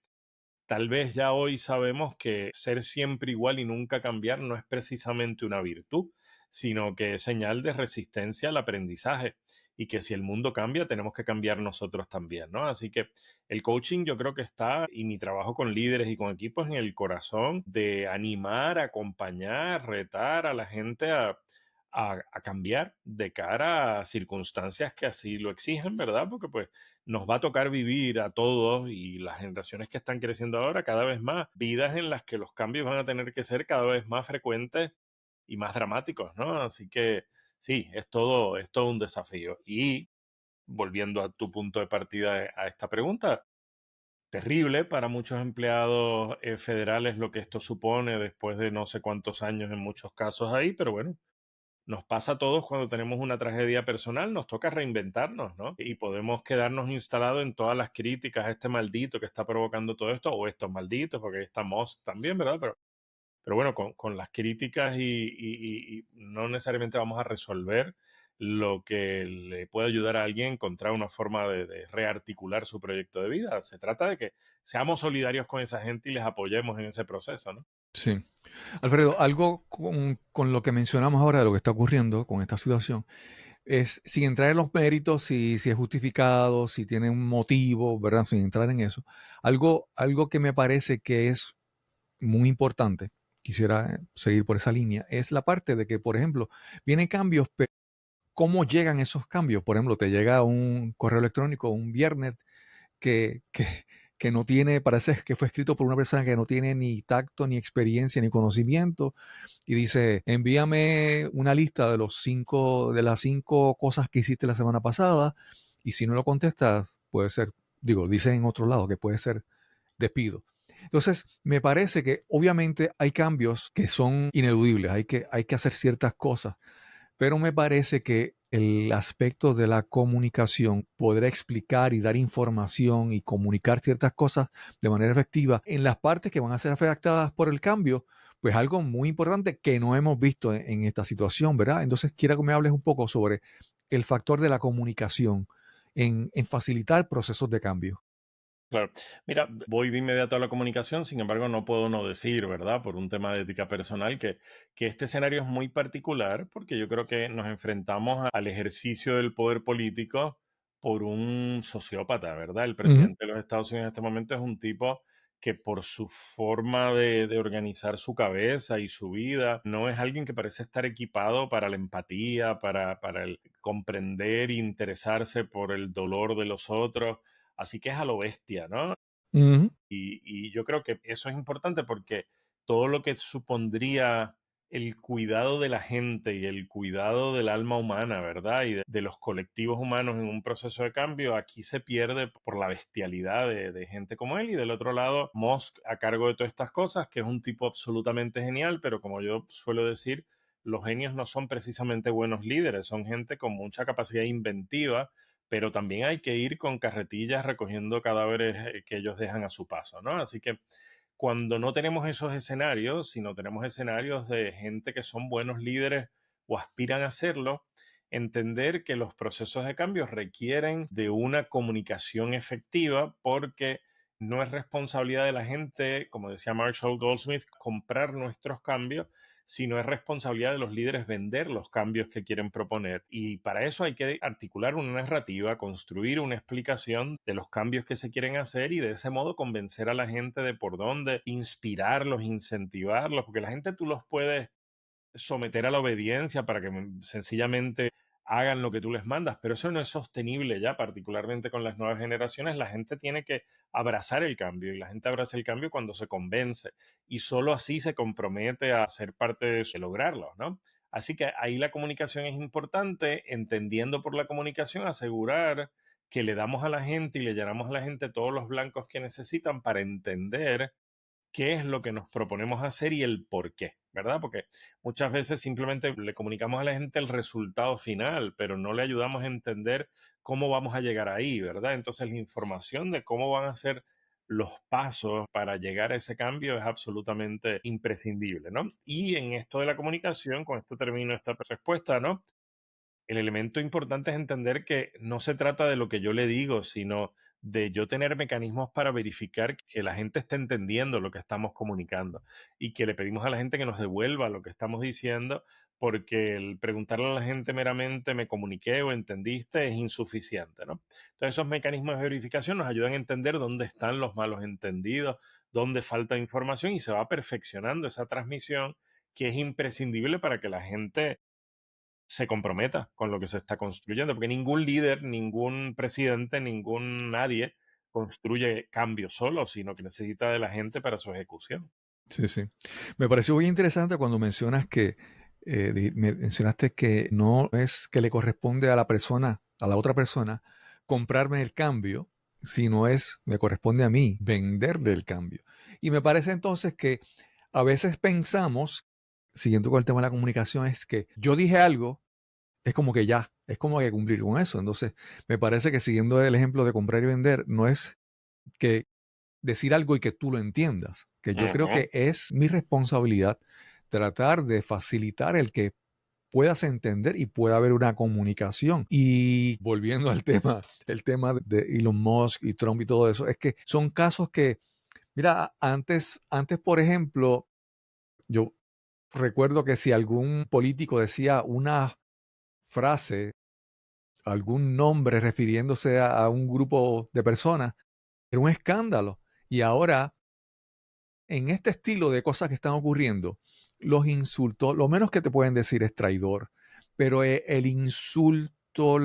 tal vez ya hoy sabemos que ser siempre igual y nunca cambiar no es precisamente una virtud, sino que es señal de resistencia al aprendizaje y que si el mundo cambia tenemos que cambiar nosotros también, ¿no? Así que el coaching yo creo que está, y mi trabajo con líderes y con equipos en el corazón de animar, acompañar, retar a la gente a cambiar de cara a circunstancias que así lo exigen, ¿verdad? Porque pues nos va a tocar vivir a todos y las generaciones que están creciendo ahora cada vez más, vidas en las que los cambios van a tener que ser cada vez más frecuentes y más dramáticos, ¿no? Así que sí, es todo un desafío. Y volviendo a tu punto de partida a esta pregunta, terrible para muchos empleados federales lo que esto supone después de no sé cuántos años en muchos casos ahí, pero bueno, nos pasa a todos cuando tenemos una tragedia personal, nos toca reinventarnos, ¿no? Y podemos quedarnos instalados en todas las críticas a este maldito que está provocando todo esto, o estos malditos, porque ahí estamos también, ¿verdad? Pero bueno, con las críticas y no necesariamente vamos a resolver lo que le puede ayudar a alguien a encontrar una forma de rearticular su proyecto de vida. Se trata de que seamos solidarios con esa gente y les apoyemos en ese proceso, ¿no? Sí. Alfredo, algo con lo que mencionamos ahora de lo que está ocurriendo con esta situación, es sin entrar en los méritos, si es justificado, si tiene un motivo, ¿verdad? Sin entrar en eso. Algo que me parece que es muy importante, quisiera seguir por esa línea, es la parte de que, por ejemplo, vienen cambios, pero ¿cómo llegan esos cambios? Por ejemplo, te llega un correo electrónico un viernes que, que, que no tiene, parece que fue escrito por una persona que no tiene ni tacto, ni experiencia, ni conocimiento, y dice, envíame una lista de las 5 cosas que hiciste la semana pasada, y si no lo contestas, puede ser, digo, dice en otro lado que puede ser despido. Entonces, me parece que obviamente hay cambios que son ineludibles, hay que hacer ciertas cosas, pero me parece que el aspecto de la comunicación, poder explicar y dar información y comunicar ciertas cosas de manera efectiva en las partes que van a ser afectadas por el cambio, pues algo muy importante que no hemos visto en esta situación, ¿verdad? Entonces, quiero que me hables un poco sobre el factor de la comunicación en facilitar procesos de cambio. Claro. Mira, voy de inmediato a la comunicación, sin embargo, no puedo no decir, ¿verdad? Por un tema de ética personal, que este escenario es muy particular porque yo creo que nos enfrentamos al ejercicio del poder político por un sociópata, ¿verdad? El Ujú, presidente de los Estados Unidos en este momento es un tipo que por su forma de organizar su cabeza y su vida, no es alguien que parece estar equipado para la empatía, para el comprender e interesarse por el dolor de los otros. Así que es a lo bestia, ¿no? ujú, Y yo creo que eso es importante porque todo lo que supondría el cuidado de la gente y el cuidado del alma humana, ¿verdad? Y de los colectivos humanos en un proceso de cambio, aquí se pierde por la bestialidad de gente como él. Y del otro lado, Musk a cargo de todas estas cosas, que es un tipo absolutamente genial, pero como yo suelo decir, los genios no son precisamente buenos líderes, son gente con mucha capacidad inventiva, pero también hay que ir con carretillas recogiendo cadáveres que ellos dejan a su paso, ¿no? Así que cuando no tenemos esos escenarios, sino tenemos escenarios de gente que son buenos líderes o aspiran a serlo, entender que los procesos de cambio requieren de una comunicación efectiva porque no es responsabilidad de la gente, como decía Marshall Goldsmith, comprar nuestros cambios, sino es responsabilidad de los líderes vender los cambios que quieren proponer. Y para eso hay que articular una narrativa, construir una explicación de los cambios que se quieren hacer y de ese modo convencer a la gente de por dónde, inspirarlos, incentivarlos, porque la gente tú los puedes someter a la obediencia para que sencillamente hagan lo que tú les mandas, pero eso no es sostenible ya, particularmente con las nuevas generaciones. La gente tiene que abrazar el cambio y la gente abraza el cambio cuando se convence y solo así se compromete a ser parte de lograrlo, ¿no? Así que ahí la comunicación es importante, entendiendo por la comunicación, asegurar que le damos a la gente y le llenamos a la gente todos los blancos que necesitan para entender qué es lo que nos proponemos hacer y el por qué, ¿verdad? Porque muchas veces simplemente le comunicamos a la gente el resultado final, pero no le ayudamos a entender cómo vamos a llegar ahí, ¿verdad? Entonces la información de cómo van a ser los pasos para llegar a ese cambio es absolutamente imprescindible, ¿no? Y en esto de la comunicación, con esto termino esta respuesta, ¿no? El elemento importante es entender que no se trata de lo que yo le digo, sino de yo tener mecanismos para verificar que la gente está entendiendo lo que estamos comunicando y que le pedimos a la gente que nos devuelva lo que estamos diciendo, porque el preguntarle a la gente meramente me comuniqué o entendiste es insuficiente, ¿no? Entonces esos mecanismos de verificación nos ayudan a entender dónde están los malos entendidos, dónde falta información y se va perfeccionando esa transmisión que es imprescindible para que la gente se comprometa con lo que se está construyendo, porque ningún líder, ningún presidente, ningún nadie construye cambios solo, sino que necesita de la gente para su ejecución. Sí, sí. Me pareció muy interesante cuando mencionas que mencionaste que no es que le corresponde a la persona, a la otra persona, comprarme el cambio, sino me corresponde a mí venderle el cambio. Y me parece entonces que a veces pensamos, siguiendo con el tema de la comunicación, es que yo dije algo, es como que ya, es como que cumplir con eso. Entonces, me parece que siguiendo el ejemplo de comprar y vender, no es que decir algo y que tú lo entiendas, que yo creo Ujú. que es mi responsabilidad tratar de facilitar el que puedas entender y pueda haber una comunicación. Y volviendo al tema, el tema de Elon Musk y Trump y todo eso, es que son casos que, mira, antes, por ejemplo, yo recuerdo que si algún político decía una frase, algún nombre refiriéndose a un grupo de personas, era un escándalo. Y ahora en este estilo de cosas que están ocurriendo, los insultos, lo menos que te pueden decir es traidor, pero el insulto,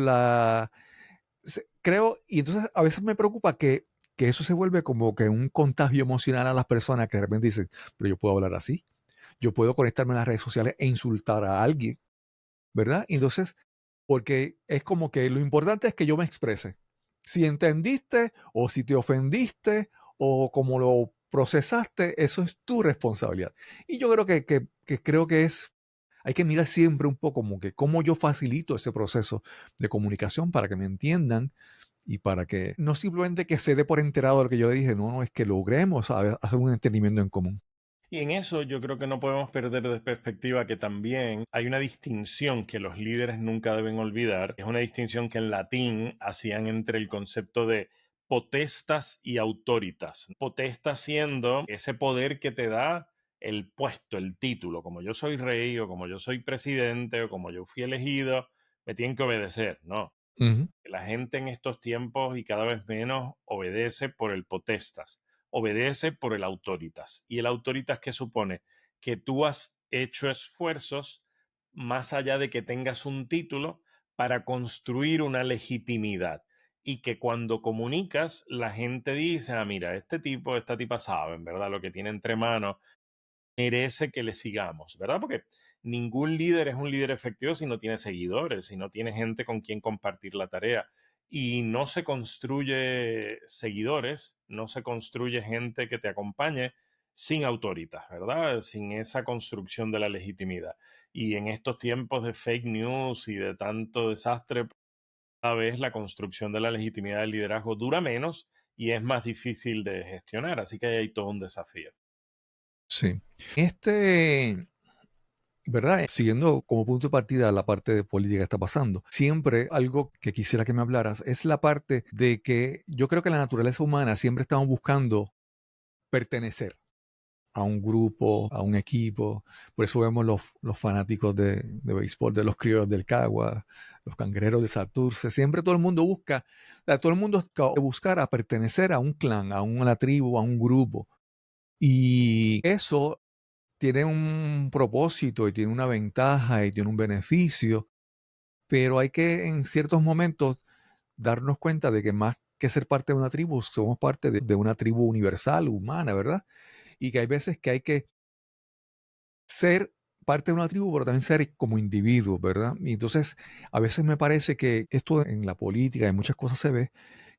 creo, y entonces a veces me preocupa que eso se vuelve como que un contagio emocional a las personas que de repente dicen, pero yo puedo hablar así, yo puedo conectarme en las redes sociales e insultar a alguien, ¿verdad? Y entonces, porque es como que lo importante es que yo me exprese. Si entendiste o si te ofendiste o como lo procesaste, eso es tu responsabilidad. Y yo creo que creo que hay que mirar siempre un poco como que cómo yo facilito ese proceso de comunicación para que me entiendan y para que no simplemente que se dé por enterado de lo que yo le dije, no, no, es que logremos hacer un entendimiento en común. Y en eso yo creo que no podemos perder de perspectiva que también hay una distinción que los líderes nunca deben olvidar. Es una distinción que en latín hacían entre el concepto de potestas y autoritas. Potestas siendo ese poder que te da el puesto, el título, como yo soy rey o como yo soy presidente o como yo fui elegido, me tienen que obedecer. No, Ujú. la gente en estos tiempos y cada vez menos obedece por el potestas, obedece por el autoritas. ¿Y el autoritas qué supone? Que tú has hecho esfuerzos más allá de que tengas un título para construir una legitimidad y que cuando comunicas la gente dice, ah, mira, este tipo, esta tipa saben, ¿verdad? Lo que tiene entre manos merece que le sigamos, ¿verdad? Porque ningún líder es un líder efectivo si no tiene seguidores, si no tiene gente con quien compartir la tarea. Y no se construye seguidores, no se construye gente que te acompañe sin autoritas, ¿verdad? Sin esa construcción de la legitimidad. Y en estos tiempos de fake news y de tanto desastre, cada vez la construcción de la legitimidad del liderazgo dura menos y es más difícil de gestionar. Así que ahí hay todo un desafío. Sí. ¿Verdad? Siguiendo como punto de partida la parte de política que está pasando, siempre algo que quisiera que me hablaras es la parte de que yo creo que la naturaleza humana siempre estamos buscando pertenecer a un grupo, a un equipo. Por eso vemos los fanáticos de béisbol, de los criollos del Cagua, los cangrejeros de Santurce. Siempre todo el mundo busca, o sea, todo el mundo buscar a pertenecer a un clan, a una tribu, a un grupo. Y eso tiene un propósito y tiene una ventaja y tiene un beneficio, pero hay que en ciertos momentos darnos cuenta de que más que ser parte de una tribu, somos parte de una tribu universal, humana, ¿verdad? Y que hay veces que hay que ser parte de una tribu, pero también ser como individuos, ¿verdad? Y entonces, a veces me parece que esto en la política, en muchas cosas se ve,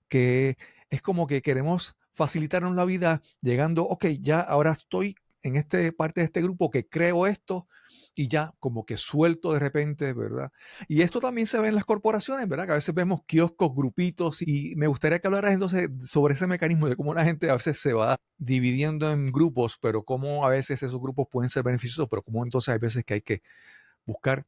que es como que queremos facilitarnos la vida llegando, ok, ya ahora estoy en este parte de este grupo que creo esto y ya como que suelto de repente, ¿verdad? Y esto también se ve en las corporaciones, ¿verdad? Que a veces vemos kioscos, grupitos y me gustaría que hablaras entonces sobre ese mecanismo de cómo la gente a veces se va dividiendo en grupos, pero cómo a veces esos grupos pueden ser beneficiosos, pero cómo entonces hay veces que hay que buscar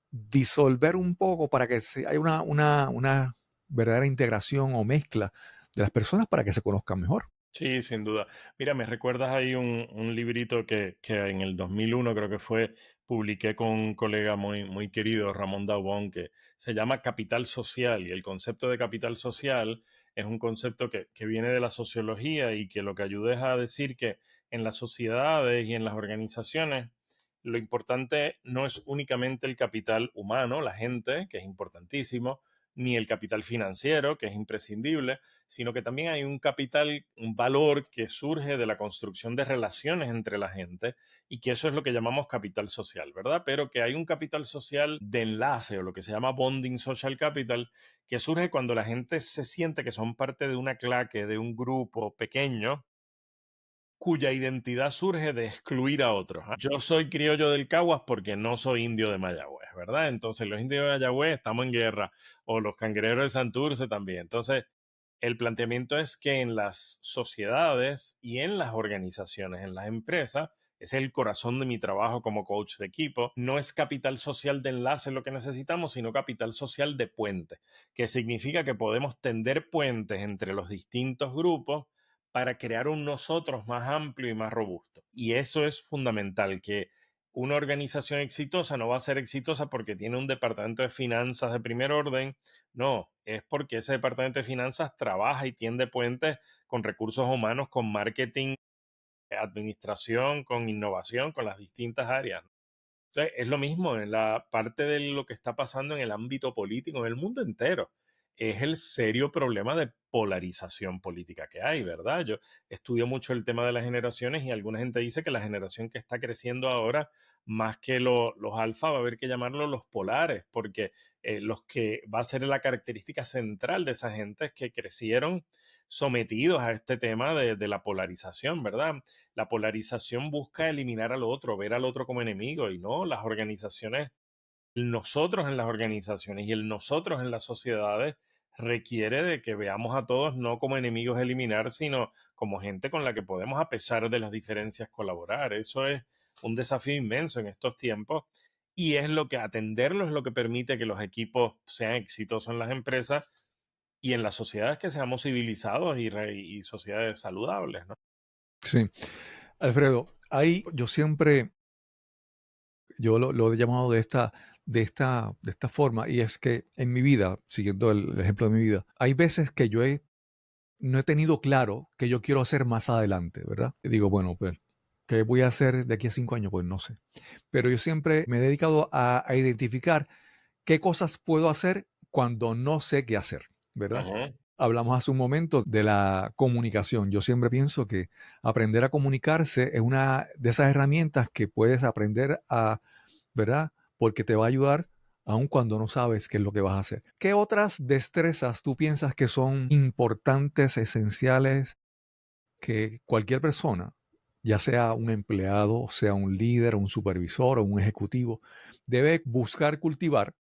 disolver un poco para que haya una verdadera integración o mezcla de las personas para que se conozcan mejor. Sí, sin duda. Mira, me recuerdas ahí un librito que en el 2001 creo que fue, publiqué con un colega muy querido, Ramón Daubón, que se llama Capital Social. Y el concepto de capital social es un concepto que viene de la sociología y que lo que ayuda es a decir que en las sociedades y en las organizaciones lo importante no es únicamente el capital humano, la gente, que es importantísimo, ni el capital financiero, que es imprescindible, sino que también hay un capital, un valor que surge de la construcción de relaciones entre la gente y que eso es lo que llamamos capital social, ¿verdad? Pero que hay un capital social de enlace o lo que se llama bonding social capital, que surge cuando la gente se siente que son parte de una claque, de un grupo pequeño, cuya identidad surge de excluir a otros. Yo soy criollo del Caguas porque no soy indio de Mayagüez, ¿verdad? Entonces los indios de Mayagüez estamos en guerra, o los cangrejeros de Santurce también. Entonces, el planteamiento es que en las sociedades y en las organizaciones, en las empresas, es el corazón de mi trabajo como coach de equipo. No es capital social de enlace lo que necesitamos, sino capital social de puente, que significa que podemos tender puentes entre los distintos grupos para crear un nosotros más amplio y más robusto. Y eso es fundamental, que una organización exitosa no va a ser exitosa porque tiene un departamento de finanzas de primer orden, no, es porque ese departamento de finanzas trabaja y tiende puentes con recursos humanos, con marketing, administración, con innovación, con las distintas áreas. Entonces, es lo mismo en la parte de lo que está pasando en el ámbito político, en el mundo entero. Es el serio problema de polarización política que hay, ¿verdad? Yo estudio mucho el tema de las generaciones y alguna gente dice que la generación que está creciendo ahora, más que los alfa, va a haber que llamarlos los polares, porque los que va a ser la característica central de esa gente es que crecieron sometidos a este tema de la polarización, ¿verdad? La polarización busca eliminar al otro, ver al otro como enemigo y no, las organizaciones, el nosotros en las organizaciones y el nosotros en las sociedades requiere de que veamos a todos no como enemigos a eliminar, sino como gente con la que podemos, a pesar de las diferencias, colaborar. Eso es un desafío inmenso en estos tiempos y es lo que atenderlo es lo que permite que los equipos sean exitosos en las empresas y en las sociedades que seamos civilizados y sociedades saludables, ¿no? Sí. Alfredo, ahí yo lo he llamado de esta forma, y es que en mi vida, siguiendo el ejemplo de mi vida, hay veces que no he tenido claro qué yo quiero hacer más adelante, ¿verdad? Y digo, bueno, pues, ¿qué voy a hacer de aquí a 5 años? Pues no sé. Pero yo siempre me he dedicado a identificar qué cosas puedo hacer cuando no sé qué hacer, ¿verdad? Ujú. Hablamos hace un momento de la comunicación. Yo siempre pienso que aprender a comunicarse es una de esas herramientas que puedes aprender ¿verdad? Porque te va a ayudar aun cuando no sabes qué es lo que vas a hacer. ¿Qué otras destrezas tú piensas que son importantes, esenciales, que cualquier persona, ya sea un empleado, sea un líder, un supervisor o un ejecutivo, debe buscar cultivar?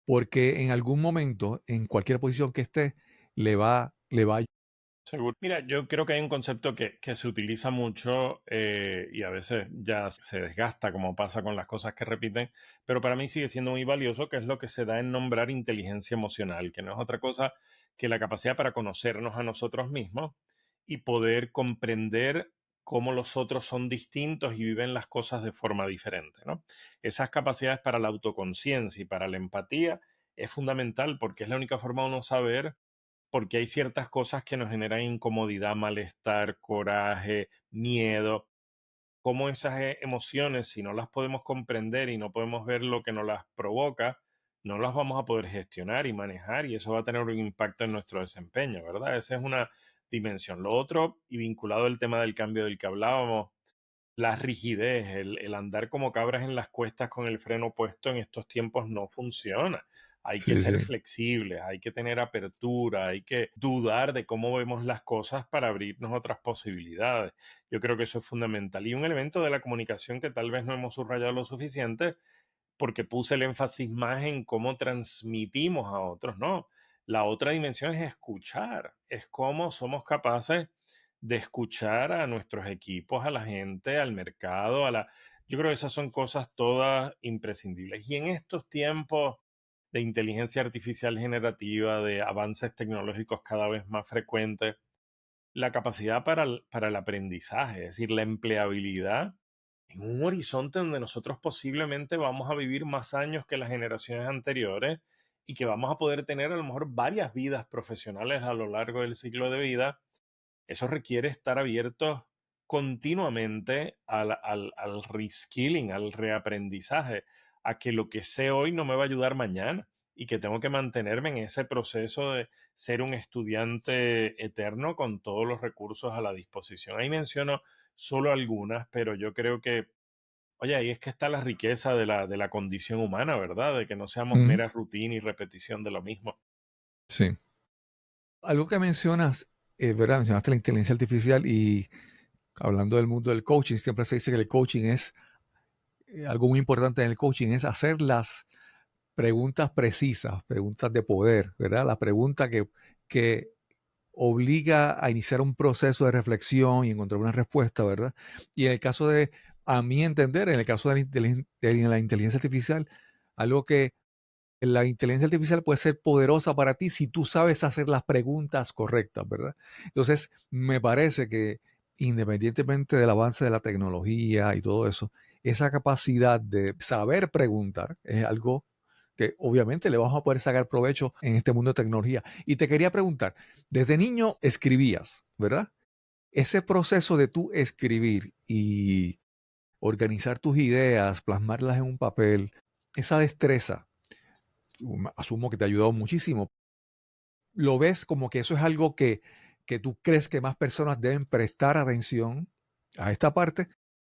Porque en algún momento, en cualquier posición que esté, le va a ayudar. Seguro. Mira, yo creo que hay un concepto que se utiliza mucho y a veces ya se desgasta, como pasa con las cosas que repiten, pero para mí sigue siendo muy valioso, que es lo que se da en nombrar inteligencia emocional, que no es otra cosa que la capacidad para conocernos a nosotros mismos y poder comprender cómo los otros son distintos y viven las cosas de forma diferente, ¿no? Esas capacidades para la autoconciencia y para la empatía es fundamental porque es la única forma de uno saber porque hay ciertas cosas que nos generan incomodidad, malestar, coraje, miedo. Cómo esas emociones, si no las podemos comprender y no podemos ver lo que nos las provoca, no las vamos a poder gestionar y manejar y eso va a tener un impacto en nuestro desempeño, ¿verdad? Esa es una dimensión. Lo otro, y vinculado al tema del cambio del que hablábamos, la rigidez, el andar como cabras en las cuestas con el freno puesto en estos tiempos no funciona. Hay que Sí, ser sí. flexibles, hay que tener apertura, hay que dudar de cómo vemos las cosas para abrirnos otras posibilidades. Yo creo que eso es fundamental. Y un elemento de la comunicación que tal vez no hemos subrayado lo suficiente porque puse el énfasis más en cómo transmitimos a otros, ¿no? La otra dimensión es escuchar, es cómo somos capaces de escuchar a nuestros equipos, a la gente, al mercado, Yo creo que esas son cosas todas imprescindibles. Y en estos tiempos de inteligencia artificial generativa, de avances tecnológicos cada vez más frecuentes, la capacidad para el aprendizaje, es decir, la empleabilidad en un horizonte donde nosotros posiblemente vamos a vivir más años que las generaciones anteriores y que vamos a poder tener a lo mejor varias vidas profesionales a lo largo del ciclo de vida, eso requiere estar abiertos continuamente al reskilling, al reaprendizaje, a que lo que sé hoy no me va a ayudar mañana y que tengo que mantenerme en ese proceso de ser un estudiante eterno con todos los recursos a la disposición. Ahí menciono solo algunas, pero yo creo que, oye, ahí es que está la riqueza de la condición humana, ¿verdad? De que no seamos Ujú. mera rutina y repetición de lo mismo. Sí. Algo que mencionas, ¿verdad? Mencionaste la inteligencia artificial y hablando del mundo del coaching, siempre se dice que el coaching es algo muy importante en el coaching, es hacer las preguntas precisas, preguntas de poder, ¿verdad? La pregunta que obliga a iniciar un proceso de reflexión y encontrar una respuesta, ¿verdad? Y en el caso de, a mi entender, en el caso de la inteligencia artificial, algo que la inteligencia artificial puede ser poderosa para ti si tú sabes hacer las preguntas correctas, ¿verdad? Entonces, me parece que independientemente del avance de la tecnología y todo eso, esa capacidad de saber preguntar es algo que obviamente le vamos a poder sacar provecho en este mundo de tecnología. Y te quería preguntar, desde niño escribías, ¿verdad? Ese proceso de tú escribir y organizar tus ideas, plasmarlas en un papel, esa destreza, asumo que te ha ayudado muchísimo. ¿Lo ves como que eso es algo que tú crees que más personas deben prestar atención a esta parte,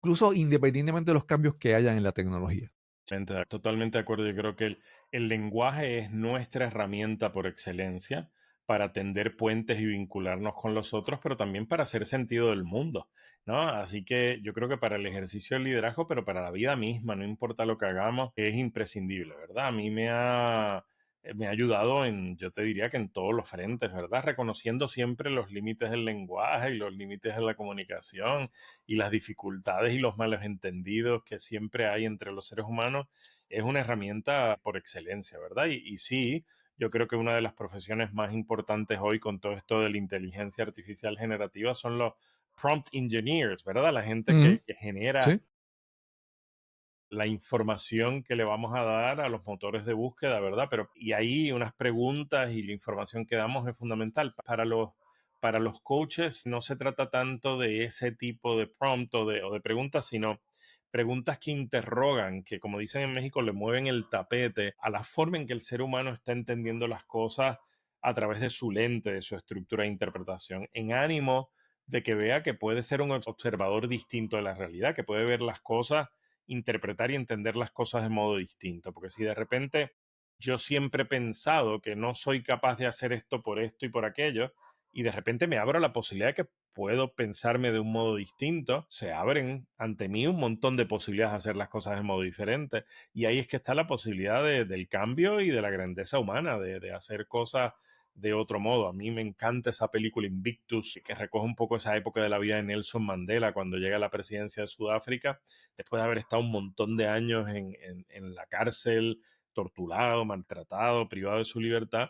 incluso independientemente de los cambios que hayan en la tecnología? Totalmente de acuerdo. Yo creo que el lenguaje es nuestra herramienta por excelencia para tender puentes y vincularnos con los otros, pero también para hacer sentido del mundo, ¿no? Así que yo creo que para el ejercicio del liderazgo, pero para la vida misma, no importa lo que hagamos, es imprescindible, ¿verdad? A mí me ha ayudado en, yo te diría que en todos los frentes, ¿verdad? Reconociendo siempre los límites del lenguaje y los límites de la comunicación y las dificultades y los malos entendidos que siempre hay entre los seres humanos, es una herramienta por excelencia, ¿verdad? Y sí, yo creo que una de las profesiones más importantes hoy con todo esto de la inteligencia artificial generativa son los prompt engineers, ¿verdad? La gente Ujú. que genera Sí, la información que le vamos a dar a los motores de búsqueda, ¿verdad? Pero, y ahí unas preguntas y la información que damos es fundamental. Para los coaches no se trata tanto de ese tipo de prompt o de preguntas, sino preguntas que interrogan, que como dicen en México, le mueven el tapete a la forma en que el ser humano está entendiendo las cosas a través de su lente, de su estructura de interpretación, en ánimo de que vea que puede ser un observador distinto de la realidad, que puede ver las cosas, interpretar y entender las cosas de modo distinto. Porque si de repente yo siempre he pensado que no soy capaz de hacer esto por esto y por aquello, y de repente me abro la posibilidad de que puedo pensarme de un modo distinto, se abren ante mí un montón de posibilidades de hacer las cosas de modo diferente. Y ahí es que está la posibilidad del cambio y de la grandeza humana, de hacer cosas de otro modo. A mí me encanta esa película Invictus, que recoge un poco esa época de la vida de Nelson Mandela cuando llega a la presidencia de Sudáfrica después de haber estado un montón de años en la cárcel, torturado, maltratado, privado de su libertad,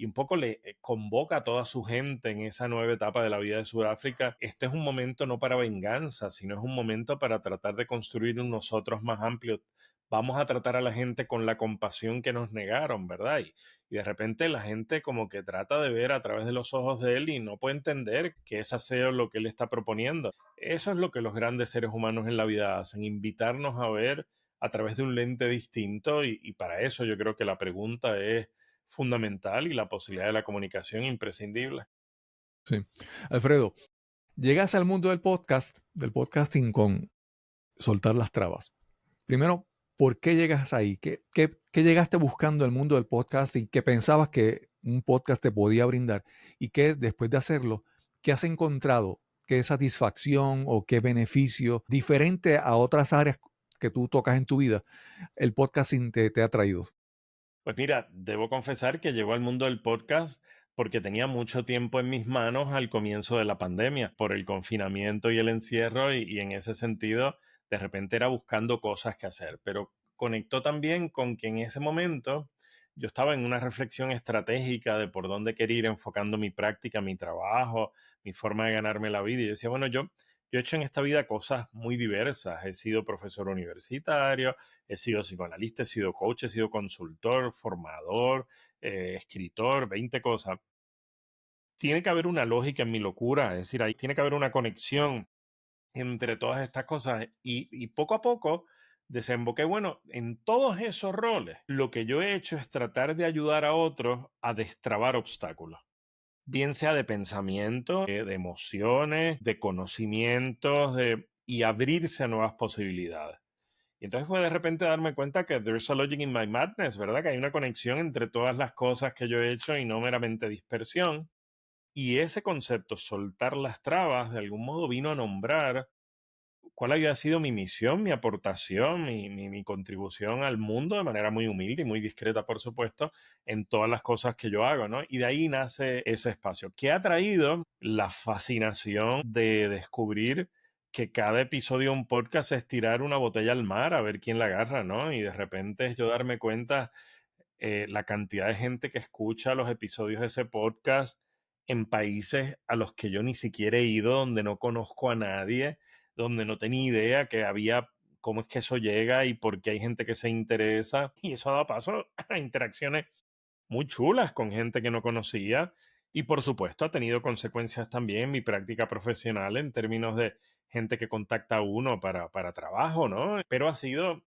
y un poco le convoca a toda su gente en esa nueva etapa de la vida de Sudáfrica. Este es un momento no para venganza, sino es un momento para tratar de construir un nosotros más amplio. Vamos a tratar a la gente con la compasión que nos negaron, ¿verdad? Y de repente la gente como que trata de ver a través de los ojos de él y no puede entender que esa sea lo que él está proponiendo. Eso es lo que los grandes seres humanos en la vida hacen, invitarnos a ver a través de un lente distinto y para eso yo creo que la pregunta es fundamental y la posibilidad de la comunicación imprescindible. sí. Alfredo, llegas al mundo del podcasting con soltar las trabas. Primero, ¿por qué llegas ahí? ¿Qué llegaste buscando el mundo del podcasting? ¿Qué pensabas que un podcast te podía brindar? Y qué, después de hacerlo, qué has encontrado? ¿Qué satisfacción o qué beneficio diferente a otras áreas que tú tocas en tu vida el podcasting te ha traído? Pues mira, debo confesar que llegó al mundo del podcast porque tenía mucho tiempo en mis manos al comienzo de la pandemia, por el confinamiento y el encierro, y en ese sentido, de repente era buscando cosas que hacer, pero conectó también con que en ese momento yo estaba en una reflexión estratégica de por dónde quería ir enfocando mi práctica, mi trabajo, mi forma de ganarme la vida, y yo decía, bueno, yo he hecho en esta vida cosas muy diversas, he sido profesor universitario, he sido psicoanalista, he sido coach, he sido consultor, formador, escritor, 20 cosas. Tiene que haber una lógica en mi locura, es decir, ahí tiene que haber una conexión entre todas estas cosas y poco a poco desemboqué, bueno, en todos esos roles, lo que yo he hecho es tratar de ayudar a otros a destrabar obstáculos, bien sea de pensamiento, de emociones, de conocimientos, y abrirse a nuevas posibilidades. Y entonces fue de repente darme cuenta que there's a logic in my madness, ¿verdad? Que hay una conexión entre todas las cosas que yo he hecho y no meramente dispersión. Y ese concepto, soltar las trabas, de algún modo vino a nombrar cuál había sido mi misión, mi aportación, mi contribución al mundo de manera muy humilde y muy discreta, por supuesto, en todas las cosas que yo hago, ¿no? Y de ahí nace ese espacio, que ha traído la fascinación de descubrir que cada episodio de un podcast es tirar una botella al mar a ver quién la agarra, ¿no? Y de repente es yo darme cuenta la cantidad de gente que escucha los episodios de ese podcast en países a los que yo ni siquiera he ido, donde no conozco a nadie, donde no tenía idea que había, cómo es que eso llega y por qué hay gente que se interesa. Y eso ha dado paso a interacciones muy chulas con gente que no conocía. Y por supuesto ha tenido consecuencias también en mi práctica profesional en términos de gente que contacta a uno para trabajo, ¿no? Pero ha sido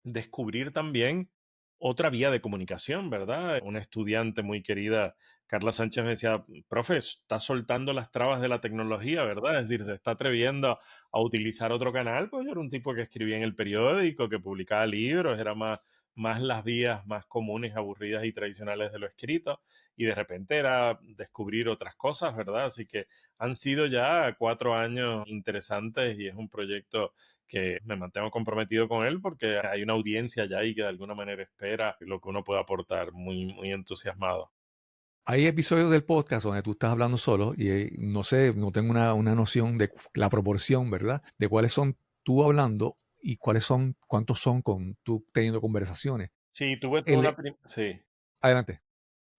descubrir también otra vía de comunicación, ¿verdad? Una estudiante muy querida, Carla Sánchez, me decía, profe, está soltando las trabas de la tecnología, ¿verdad? Es decir, se está atreviendo a utilizar otro canal, pues yo era un tipo que escribía en el periódico, que publicaba libros, era más las vías más comunes, aburridas y tradicionales de lo escrito, y de repente era descubrir otras cosas, ¿verdad? Así que han sido ya 4 años interesantes y es un proyecto que me mantengo comprometido con él porque hay una audiencia ya y que de alguna manera espera lo que uno puede aportar, muy, muy entusiasmado. Hay episodios del podcast donde tú estás hablando solo y no sé, no tengo una noción de la proporción, ¿verdad? De cuáles son tú hablando y cuántos son con tú teniendo conversaciones. Sí, tuve toda El, sí. adelante.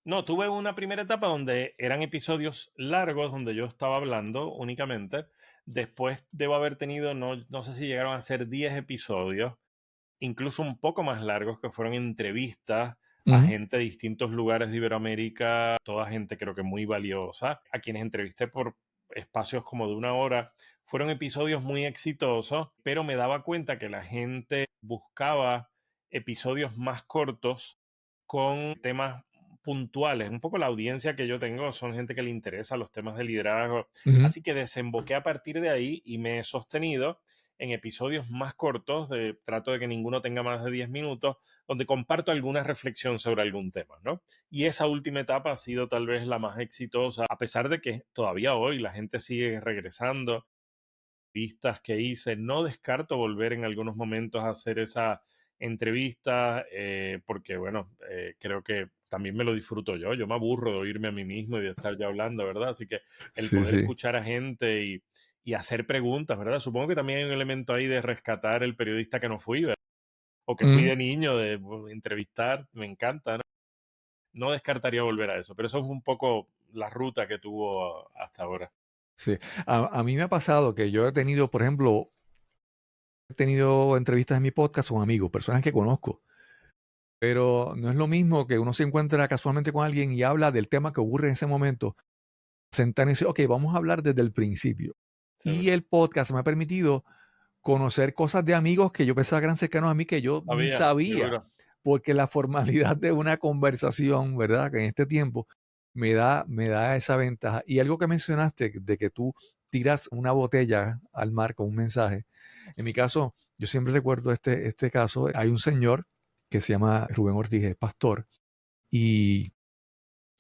No, tuve una primera etapa donde eran episodios largos, donde yo estaba hablando únicamente. Después debo haber tenido, no sé si llegaron a ser 10 episodios, incluso un poco más largos, que fueron entrevistas a Ujú, gente de distintos lugares de Iberoamérica, toda gente creo que muy valiosa, a quienes entrevisté por espacios como de 1 hora. Fueron episodios muy exitosos, pero me daba cuenta que la gente buscaba episodios más cortos con temas puntuales. Un poco la audiencia que yo tengo son gente que le interesa los temas de liderazgo. ujú. Así que desemboqué a partir de ahí y me he sostenido en episodios más cortos, trato de que ninguno tenga más de 10 minutos, donde comparto alguna reflexión sobre algún tema, ¿no? Y esa última etapa ha sido tal vez la más exitosa, a pesar de que todavía hoy la gente sigue regresando, vistas que hice, no descarto volver en algunos momentos a hacer esa entrevista, porque bueno, creo que también me lo disfruto yo me aburro de oírme a mí mismo y de estar yo hablando, ¿verdad? Así que el Sí, poder sí, escuchar a gente y hacer preguntas, ¿verdad? Supongo que también hay un elemento ahí de rescatar el periodista que no fui, ¿verdad? O que fui ujú, de niño, de entrevistar, me encanta, ¿no? No descartaría volver a eso, pero eso es un poco la ruta que tuvo hasta ahora. sí. A mí me ha pasado que yo he tenido, por ejemplo, he tenido entrevistas en mi podcast con amigos, personas que conozco, pero no es lo mismo que uno se encuentra casualmente con alguien y habla del tema que ocurre en ese momento, sentar y decir, ok, vamos a hablar desde el principio. Y Seguro. el podcast me ha permitido conocer cosas de amigos que yo pensaba que eran cercanos a mí que yo ni Sabía, sabía, seguro. porque la formalidad de una conversación, ¿verdad? Que en este tiempo me da esa ventaja. Y algo que mencionaste de que tú tiras una botella al mar con un mensaje. En mi caso, yo siempre recuerdo este caso. Hay un señor que se llama Rubén Ortiz, es pastor, y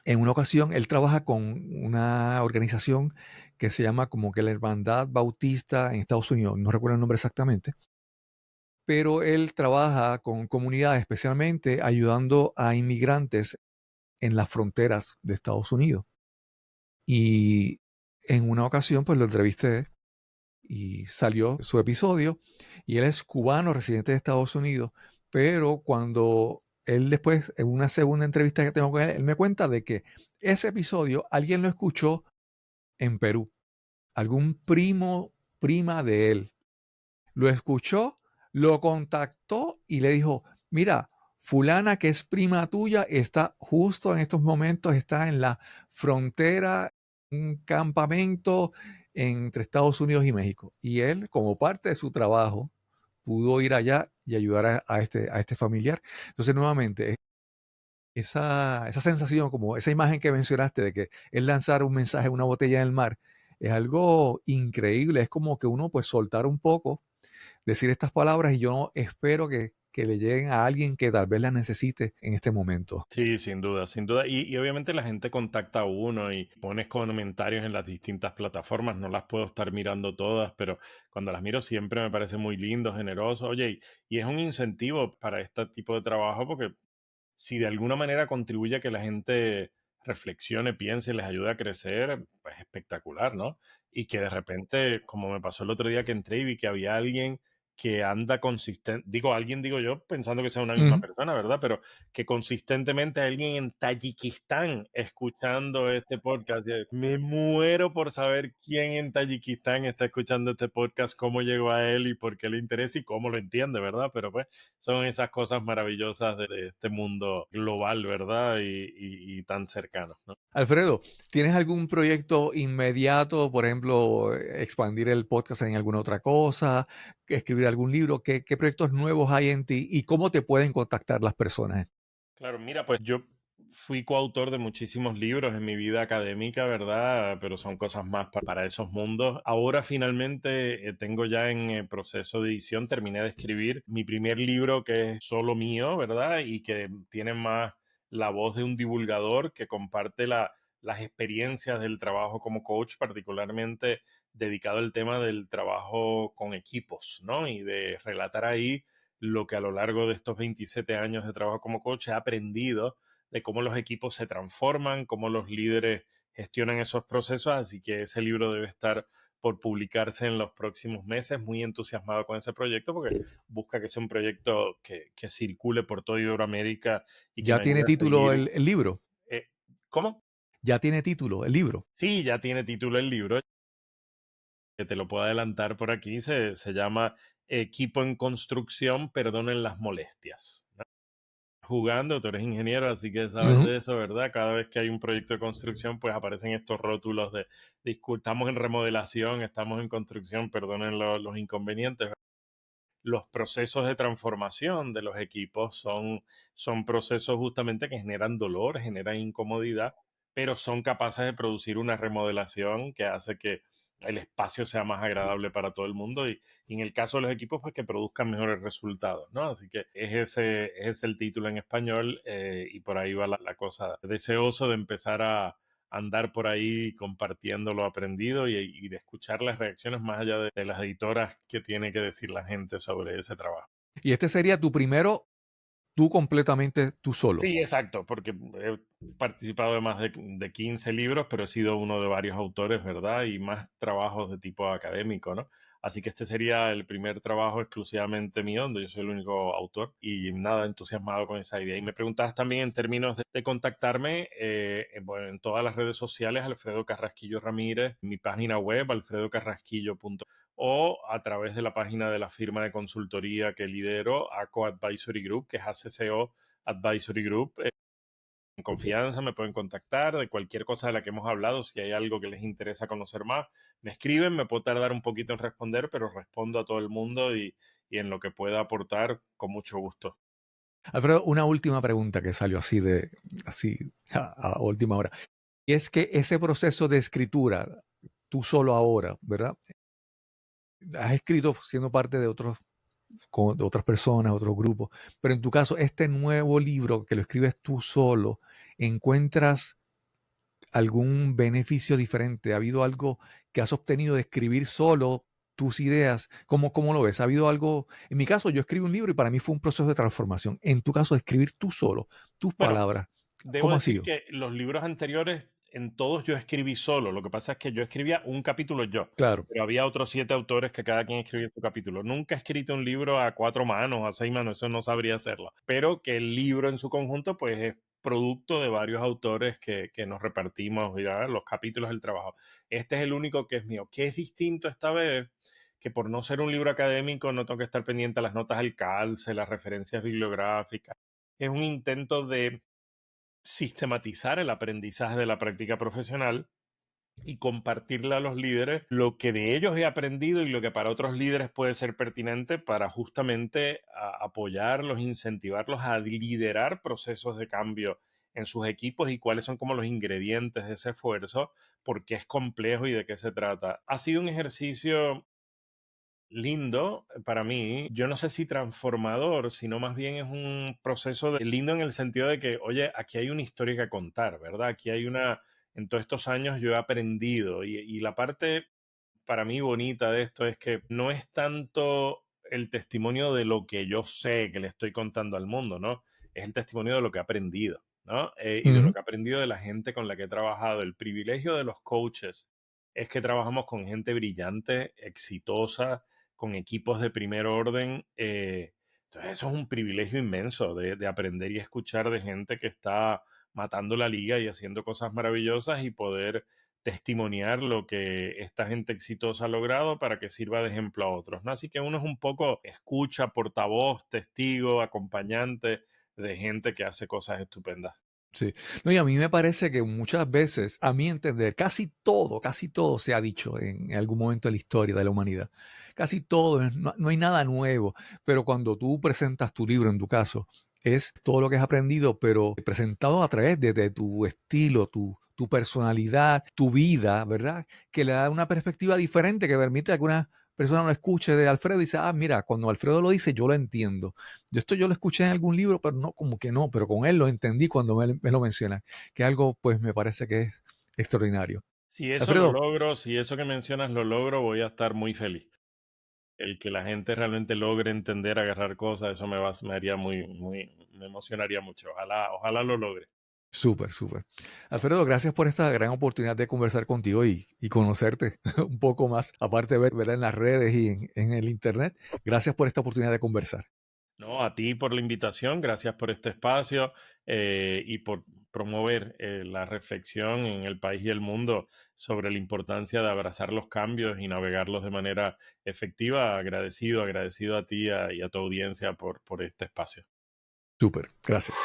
en una ocasión él trabaja con una organización que se llama como que la Hermandad Bautista en Estados Unidos, no recuerdo el nombre exactamente, pero él trabaja con comunidades, especialmente ayudando a inmigrantes en las fronteras de Estados Unidos. Y en una ocasión, pues lo entrevisté y salió su episodio, y él es cubano, residente de Estados Unidos, pero cuando él después, en una segunda entrevista que tengo con él, él me cuenta de que ese episodio alguien lo escuchó en Perú, algún primo, prima de él. Lo escuchó, lo contactó y le dijo, mira, fulana que es prima tuya está justo en estos momentos, está en la frontera, un campamento, entre Estados Unidos y México. Y él, como parte de su trabajo, pudo ir allá y ayudar a este familiar. Entonces, nuevamente, esa sensación, como esa imagen que mencionaste de que es lanzar un mensaje en una botella en el mar, es algo increíble. Es como que uno, pues, soltar un poco, decir estas palabras y yo espero que le lleguen a alguien que tal vez las necesite en este momento. Sí, sin duda, sin duda. Y obviamente la gente contacta a uno y pones comentarios en las distintas plataformas. No las puedo estar mirando todas, pero cuando las miro siempre me parece muy lindo, generoso. Oye, y es un incentivo para este tipo de trabajo porque si de alguna manera contribuye a que la gente reflexione, piense, les ayude a crecer, pues espectacular, ¿no? Y que de repente, como me pasó el otro día que entré y vi que había alguien que anda consistente, digo alguien, digo yo, pensando que sea una misma Ujú. persona, ¿verdad? Pero que consistentemente hay alguien en Tayikistán escuchando este podcast. Me muero por saber quién en Tayikistán está escuchando este podcast, cómo llegó a él y por qué le interesa y cómo lo entiende, ¿verdad? Pero pues son esas cosas maravillosas de este mundo global, ¿verdad? Y tan cercano, ¿no? Alfredo, ¿tienes algún proyecto inmediato, por ejemplo, expandir el podcast en alguna otra cosa, escribir algún libro? ¿Qué proyectos nuevos hay en ti y cómo te pueden contactar las personas? Claro, mira, pues yo fui coautor de muchísimos libros en mi vida académica, ¿verdad? Pero son cosas más para esos mundos. Ahora finalmente tengo ya en proceso de edición, terminé de escribir mi primer libro que es solo mío, ¿verdad? Y que tiene más la voz de un divulgador que comparte las experiencias del trabajo como coach, particularmente dedicado al tema del trabajo con equipos, ¿no? Y de relatar ahí lo que a lo largo de estos 27 años de trabajo como coach he aprendido de cómo los equipos se transforman, cómo los líderes gestionan esos procesos, así que ese libro debe estar por publicarse en los próximos meses, muy entusiasmado con ese proyecto porque busca que sea un proyecto que circule por toda Iberoamérica y que ¿Ya me tiene ayude a título seguir. el libro? eh, ¿Cómo? ¿Ya tiene título el libro? Sí, ya tiene título el libro, que te lo puedo adelantar por aquí, se llama Equipo en Construcción, perdonen las molestias. Jugando, tú eres ingeniero, así que sabes Ujú. de eso, ¿verdad? Cada vez que hay un proyecto de construcción, pues aparecen estos rótulos de, estamos en remodelación, estamos en construcción, perdonen los inconvenientes. Los procesos de transformación de los equipos son procesos justamente que generan dolor, generan incomodidad, pero son capaces de producir una remodelación que hace que el espacio sea más agradable para todo el mundo y en el caso de los equipos, pues que produzcan mejores resultados, ¿no? Así que es el título en español y por ahí va la cosa. Deseoso de empezar a andar por ahí compartiendo lo aprendido y de escuchar las reacciones más allá de las editoras que tiene que decir la gente sobre ese trabajo. Y este sería tu primero, tú completamente tú solo. Sí, exacto, porque he participado de más de 15 libros, pero he sido uno de varios autores, ¿verdad? Y más trabajos de tipo académico, ¿no? Así que este sería el primer trabajo exclusivamente mío, donde yo soy el único autor y nada, entusiasmado con esa idea. Y me preguntabas también en términos de contactarme, bueno, en todas las redes sociales, Alfredo Carrasquillo Ramírez, mi página web, alfredocarrasquillo.com o a través de la página de la firma de consultoría que lidero, ACO Advisory Group, que es ACCO Advisory Group. En confianza me pueden contactar de cualquier cosa de la que hemos hablado. Si hay algo que les interesa conocer más, me escriben. Me puedo tardar un poquito en responder, pero respondo a todo el mundo y en lo que pueda aportar, con mucho gusto. Alfredo, una última pregunta que salió así a última hora. Y es que ese proceso de escritura, tú solo ahora, ¿verdad? Has escrito siendo parte de de otras personas, otros grupos, pero en tu caso, este nuevo libro que lo escribes tú solo, ¿encuentras algún beneficio diferente? ¿Ha habido algo que has obtenido de escribir solo tus ideas? ¿Cómo lo ves? ¿Ha habido algo? En mi caso, yo escribí un libro y para mí fue un proceso de transformación. En tu caso, escribir tú solo, tus Bueno, palabras, debo ¿cómo ha decir sido? que los libros anteriores, en todos yo escribí solo. Lo que pasa es que yo escribía un capítulo yo, Claro. pero había otros 7 autores que cada quien escribía su capítulo. Nunca he escrito un libro a 4 manos, a 6 manos, eso no sabría hacerlo. Pero que el libro en su conjunto, pues es producto de varios autores que nos repartimos, mira, los capítulos del trabajo. Este es el único que es mío. ¿Qué es distinto esta vez? Que por no ser un libro académico no tengo que estar pendiente a las notas al calce, las referencias bibliográficas. Es un intento de sistematizar el aprendizaje de la práctica profesional y compartirle a los líderes lo que de ellos he aprendido y lo que para otros líderes puede ser pertinente para justamente apoyarlos, incentivarlos a liderar procesos de cambio en sus equipos y cuáles son como los ingredientes de ese esfuerzo, por qué es complejo y de qué se trata. Ha sido un ejercicio lindo para mí. Yo no sé si transformador, sino más bien es un proceso lindo en el sentido de que, oye, aquí hay una historia que contar, ¿verdad? Aquí hay en todos estos años yo he aprendido y la parte para mí bonita de esto es que no es tanto el testimonio de lo que yo sé que le estoy contando al mundo, ¿no? Es el testimonio de lo que he aprendido, ¿no? Y de lo Ujú. que he aprendido de la gente con la que he trabajado. El privilegio de los coaches es que trabajamos con gente brillante, exitosa, con equipos de primer orden. Entonces eso es un privilegio inmenso de aprender y escuchar de gente que está matando la liga y haciendo cosas maravillosas y poder testimoniar lo que esta gente exitosa ha logrado para que sirva de ejemplo a otros, ¿no? Así que uno es un poco escucha, portavoz, testigo, acompañante de gente que hace cosas estupendas. Sí. No, y a mí me parece que muchas veces, a mi entender, casi todo se ha dicho en algún momento de la historia de la humanidad. Casi todo, no hay nada nuevo. Pero cuando tú presentas tu libro, en tu caso, es todo lo que has aprendido, pero presentado a través de tu estilo, tu personalidad, tu vida, ¿verdad? Que le da una perspectiva diferente que permite que alguna persona lo escuche de Alfredo y dice, ah, mira, cuando Alfredo lo dice, yo lo entiendo. Yo lo escuché en algún libro, pero no, como que no, pero con él lo entendí cuando me lo mencionan, que algo pues me parece que es extraordinario. Si eso lo Alfredo, logro, si eso que mencionas lo logro, voy a estar muy feliz. El que la gente realmente logre entender, agarrar cosas, eso me haría me emocionaría mucho. Ojalá lo logre. súper, súper. Alfredo, gracias por esta gran oportunidad de conversar contigo y conocerte un poco más, aparte de ver en las redes y en el internet. Gracias por esta oportunidad de conversar. No, a ti por la invitación, gracias por este espacio y por promover la reflexión en el país y el mundo sobre la importancia de abrazar los cambios y navegarlos de manera efectiva. Agradecido a ti y a tu audiencia por este espacio. Súper, gracias.